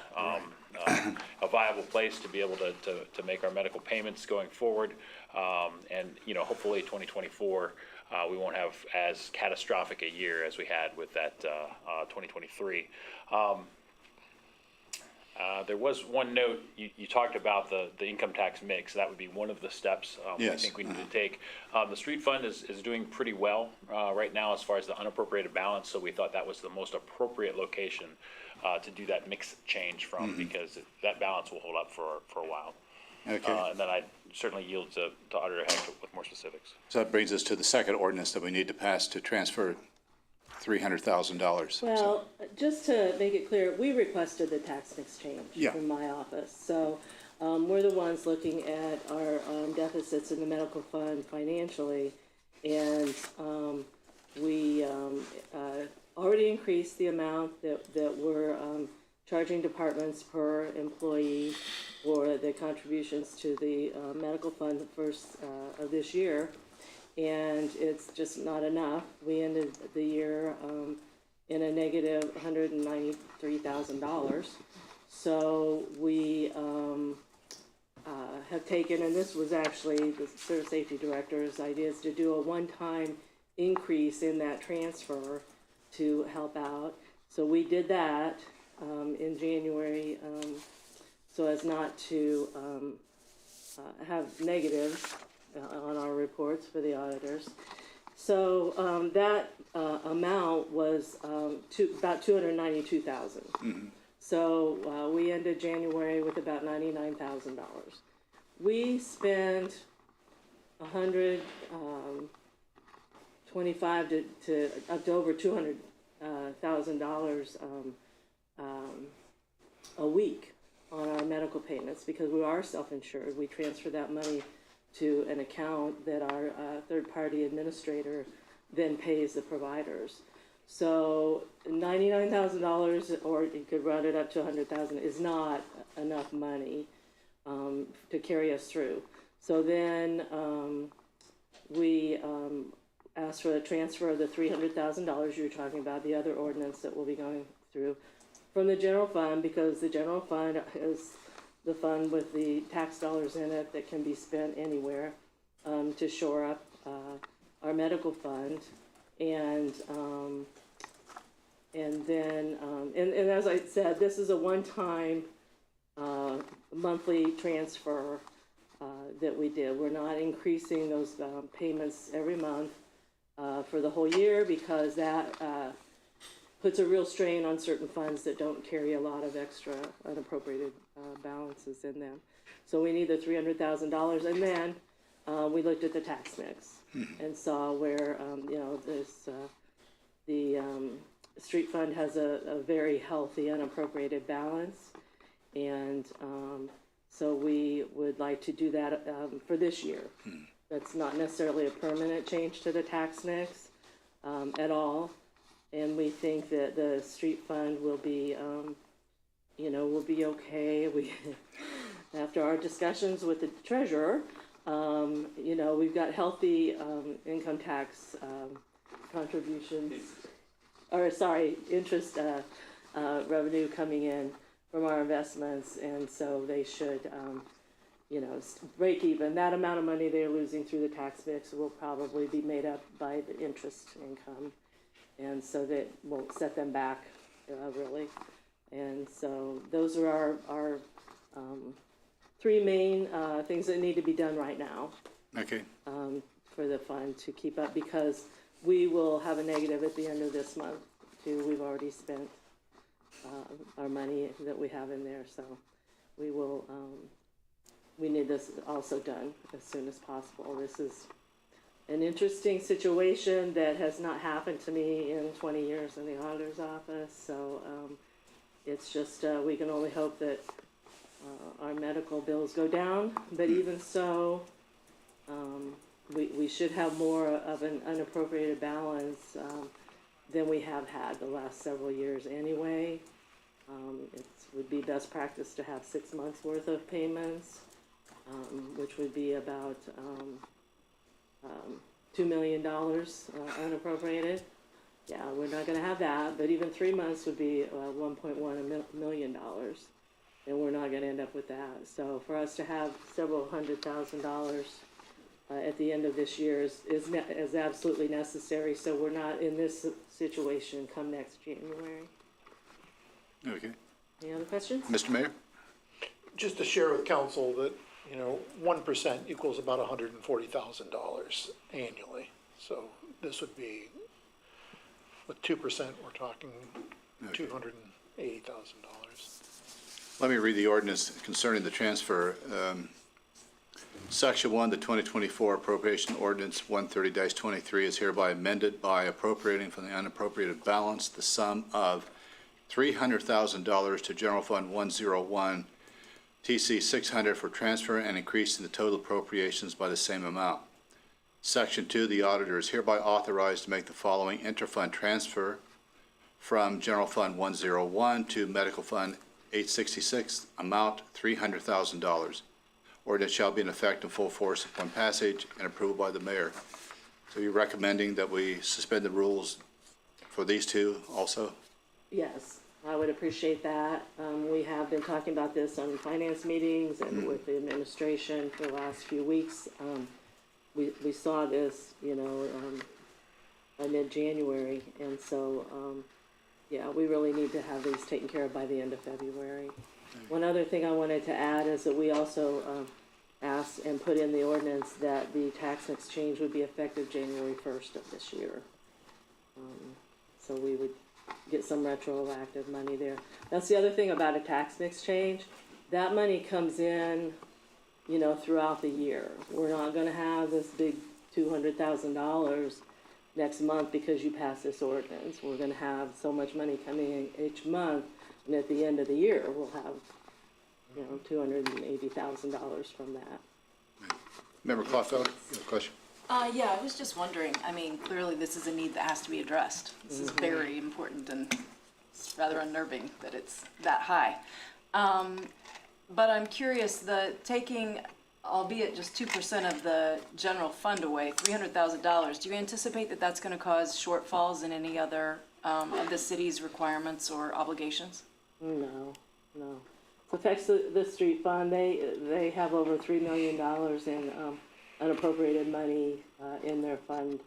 a viable place to be able to make our medical payments going forward, and hopefully 2024 we won't have as catastrophic a year as we had with that 2023. There was one note, you talked about the income tax mix. That would be one of the steps Yes. I think we need to take. The street fund is doing pretty well right now as far as the unappropriated balance, so we thought that was the most appropriate location to do that mix change from, because that balance will hold up for a while. Okay. And then I certainly yield to Auditor Heck with more specifics. So that brings us to the second ordinance that we need to pass to transfer $300,000. Well, just to make it clear, we requested the tax mix change from my office. So we're the ones looking at our deficits in the medical fund financially. And we already increased the amount that we're charging departments per employee for the contributions to the medical fund the first of this year. And it's just not enough. We ended the year in a negative $193,000. So we have taken, and this was actually the Service Safety Director's idea, is to do a one-time increase in that transfer to help out. So we did that in January so as not to have negatives on our reports for the auditors. So that amount was about $292,000. So we ended January with about $99,000. We spent $125 to up to over $200,000 a week on our medical payments because we are self-insured. We transfer that money to an account that our third-party administrator then pays the providers. So $99,000, or you could round it up to $100,000, is not enough money to carry us through. So then we asked for the transfer of the $300,000 you were talking about, the other ordinance that we'll be going through, from the general fund, because the general fund is the fund with the tax dollars in it that can be spent anywhere to shore up our medical fund. And then as I said, this is a one-time monthly transfer that we did. We're not increasing those payments every month for the whole year because that puts a real strain on certain funds that don't carry a lot of extra unappropriated balances in them. So we need the $300,000, and then we looked at the tax mix and saw where the street fund has a very healthy unappropriated balance, and so we would like to do that for this year. That's not necessarily a permanent change to the tax mix at all. And we think that the street fund will be, will be okay. We, after our discussions with the treasurer, we've got healthy income tax contributions, or sorry, interest revenue coming in from our investments, and so they should, break even. That amount of money they're losing through the tax mix will probably be made up by the interest income, and so that won't set them back, really. And so those are our three main things that need to be done right now. Okay. For the fund to keep up, because we will have a negative at the end of this month too. We've already spent our money that we have in there, so we will. We need this also done as soon as possible. This is an interesting situation that has not happened to me in 20 years in the auditor's office. So it's just we can only hope that our medical bills go down. But even so, we should have more of an unappropriated balance than we have had the last several years anyway. It would be best practice to have 6 months worth of payments, which would be about $2 million unappropriated. Yeah, we're not going to have that, but even 3 months would be $1.1 million, and we're not going to end up with that. So for us to have several $100,000 at the end of this year is absolutely necessary, so we're not in this situation come next January. Okay. Any other questions? Mr. Mayor? Just to share with council that, 1% equals about $140,000 annually. So this would be, with 2%, we're talking $280,000. Let me read the ordinance concerning the transfer. Section 1, the 2024 Appropriation Ordinance 130-23 is hereby amended by appropriating from the unappropriated balance the sum of $300,000 to General Fund 101, TC 600 for transfer and increasing the total appropriations by the same amount. Section 2, the auditor is hereby authorized to make the following interfund transfer from General Fund 101 to Medical Fund 866, amount $300,000. Ordinance shall be in effect in full force upon passage and approval by the mayor. So you're recommending that we suspend the rules for these two also? Yes, I would appreciate that. We have been talking about this on finance meetings and with the administration for the last few weeks. We saw this, by mid-January, and so, we really need to have these taken care of by the end of February. One other thing I wanted to add is that we also asked and put in the ordinance that the tax exchange would be effective January 1st of this year. So we would get some retroactive money there. That's the other thing about a tax mix change. That money comes in, throughout the year. We're not going to have this big $200,000 next month because you pass this ordinance. We're going to have so much money coming in each month, and at the end of the year, we'll have, $280,000 from that. Member Clawfelder, you have a question? Yeah, I was just wondering, clearly this is a need that has to be addressed. This is very important, and it's rather unnerving that it's that high. But I'm curious, taking, albeit just 2% of the general fund away, $300,000, do you anticipate that that's going to cause shortfalls in any other of the city's requirements or obligations? No. It affects the street fund. They have over $3 million in unappropriated money in their fund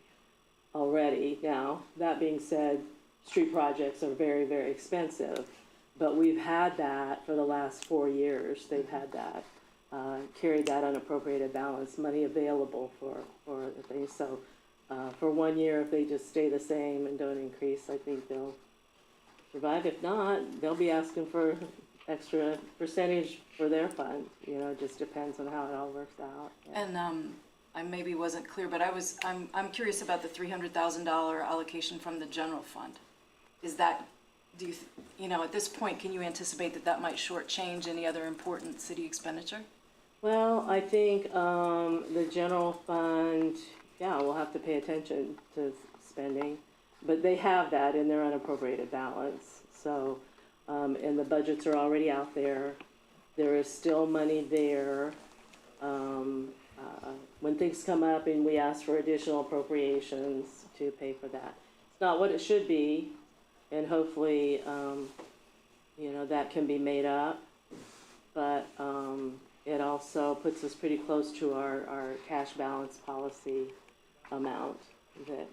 already. Now, that being said, street projects are very, very expensive, but we've had that for the last 4 years. They've had that, carried that unappropriated balance, money available for the things. So for 1 year, if they just stay the same and don't increase, I think they'll survive. If not, they'll be asking for extra percentage for their fund. It just depends on how it all works out. Yeah. And I maybe wasn't clear, but I'm curious about the $300,000 allocation from the general fund. Is that, at this point, can you anticipate that might shortchange any other important city expenditure? Well, I think the general fund, we'll have to pay attention to spending, but they have that in their unappropriated balance. So, and the budgets are already out there. There is still money there. When things come up and we ask for additional appropriations, to pay for that. It's not what it should be, and hopefully, that can be made up. But it also puts us pretty close to our cash balance policy amount, that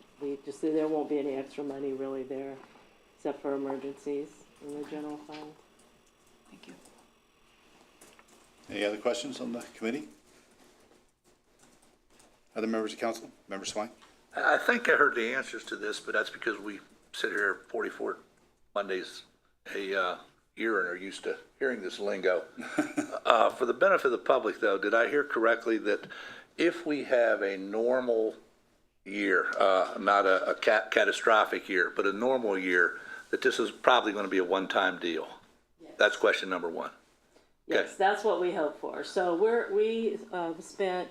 there won't be any extra money really there, except for emergencies in the general fund. Thank you. Any other questions on the committee? Other members of council? Member Swine? I think I heard the answers to this, but that's because we sit here 44 Mondays a year and are used to hearing this lingo. For the benefit of the public, though, did I hear correctly that if we have a normal year, not a catastrophic year, but a normal year, that this is probably going to be a one-time deal? Yes. That's question number one. Okay. Yes, that's what we hope for. So we spent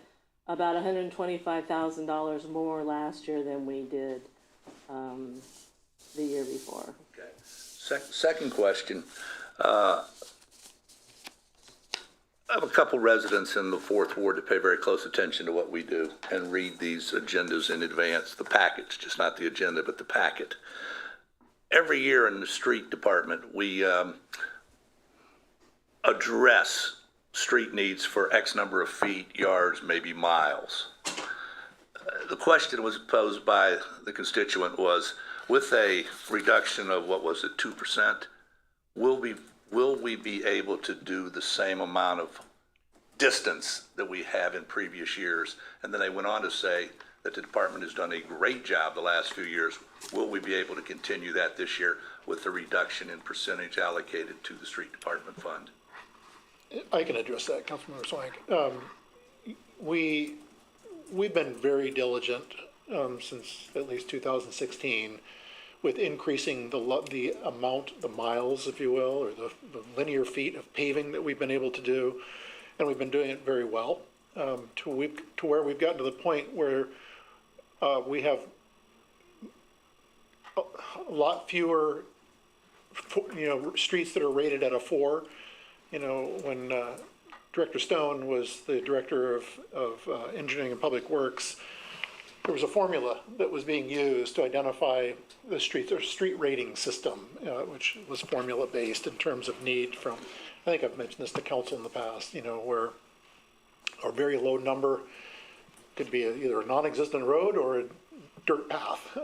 about $125,000 more last year than we did the year before. Okay. Second question. I have a couple residents in the 4th Ward that pay very close attention to what we do and read these agendas in advance, the packets, just not the agenda, but the packet. Every year in the street department, we address street needs for X number of feet, yards, maybe miles. The question was posed by the constituent was, with a reduction of, 2%, will we be able to do the same amount of distance that we have in previous years? And then they went on to say that the department has done a great job the last few years. Will we be able to continue that this year with the reduction in percentage allocated to the street department fund? I can address that, Councilmember Swank. We've been very diligent since at least 2016 with increasing the amount, the miles, if you will, or the linear feet of paving that we've been able to do, and we've been doing it very well to where we've gotten to the point where we have a lot fewer, streets that are rated at a 4. When Director Stone was the director of engineering and public works, there was a formula that was being used to identify the streets, or street rating system, which was formula based in terms of need from, I think I've mentioned this to council in the past, where a very low number could be either a non-existent road or a dirt path,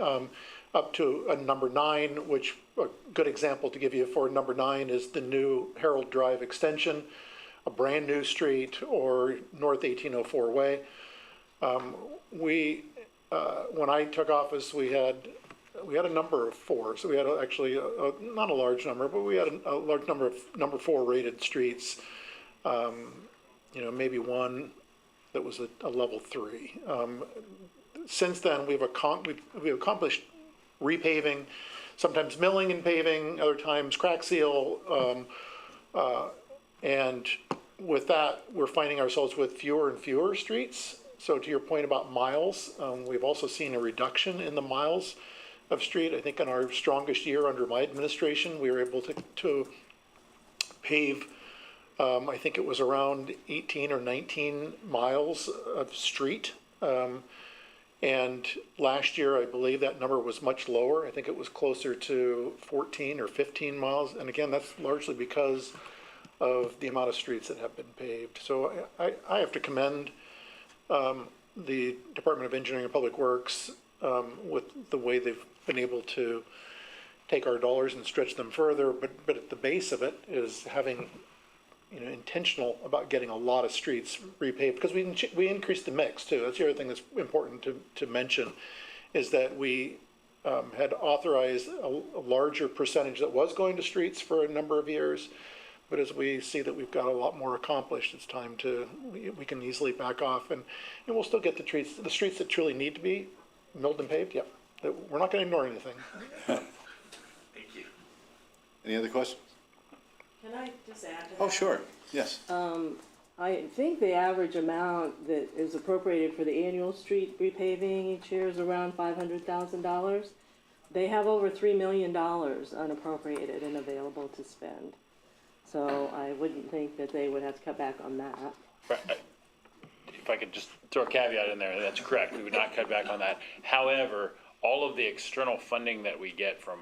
up to a number 9, which a good example to give you for number 9 is the new Harold Drive extension, a brand new street, or North 1804 Way. When I took office, we had a number of 4s. We had actually not a large number, but we had a large number of number 4 rated streets. Maybe one that was a level 3. Since then, we've accomplished repaving, sometimes milling and paving, other times crack seal, and with that, we're finding ourselves with fewer and fewer streets. So to your point about miles, we've also seen a reduction in the miles of street. I think in our strongest year under my administration, we were able to pave, I think it was around 18 or 19 miles of street. And last year, I believe that number was much lower. I think it was closer to 14 or 15 miles. And again, that's largely because of the amount of streets that have been paved. So I have to commend the Department of Engineering and Public Works with the way they've been able to take our dollars and stretch them further. But at the base of it is having intentional about getting a lot of streets repaved, because we increased the mix too. That's the other thing that's important to mention, is that we had authorized a larger percentage that was going to streets for a number of years. But as we see that we've got a lot more accomplished, it's time we can easily back off, and we'll still get the streets that truly need to be milled and paved. Yep, we're not going to ignore anything. Thank you. Any other questions? Can I just add to that? Oh, sure. Yes. I think the average amount that is appropriated for the annual street repaving each year is around $500,000. They have over $3 million unappropriated and available to spend. So I wouldn't think that they would have to cut back on that. Right. If I could just throw a caveat in there, that's correct. We would not cut back on that. However, all of the external funding that we get from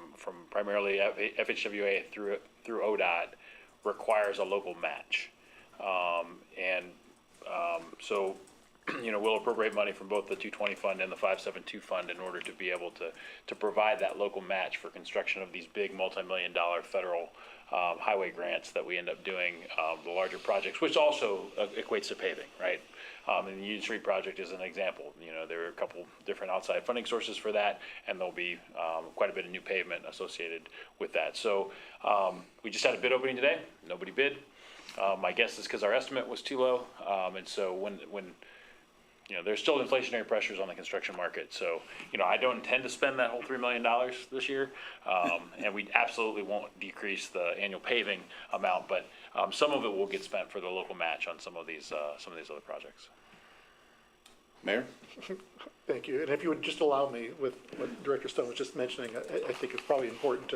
primarily FHWA through ODOT requires a local match. So, we'll appropriate money from both the 220 fund and the 572 fund in order to be able to provide that local match for construction of these big multi-million-dollar federal highway grants that we end up doing, the larger projects, which also equates to paving, right? And the Union Street project is an example. There are a couple different outside funding sources for that, and there'll be quite a bit of new pavement associated with that. So we just had a bid opening today. Nobody bid. My guess is because our estimate was too low. And so when there's still inflationary pressures on the construction market. So, I don't intend to spend that whole $3 million this year. And we absolutely won't decrease the annual paving amount, but some of it will get spent for the local match on some of these other projects. Mayor? Thank you. And if you would just allow me, with what Director Stone was just mentioning, I think it's probably important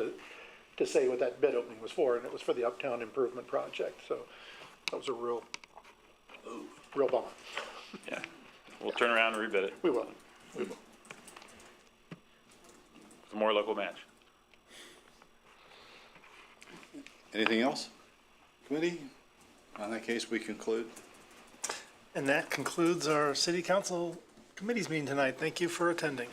to say what that bid opening was for, and it was for the Uptown Improvement Project. So that was a real bummer. Yeah. We'll turn around and rebid it. We will. With more local match. Anything else? Committee? In that case, we conclude. And that concludes our city council committees meeting tonight. Thank you for attending.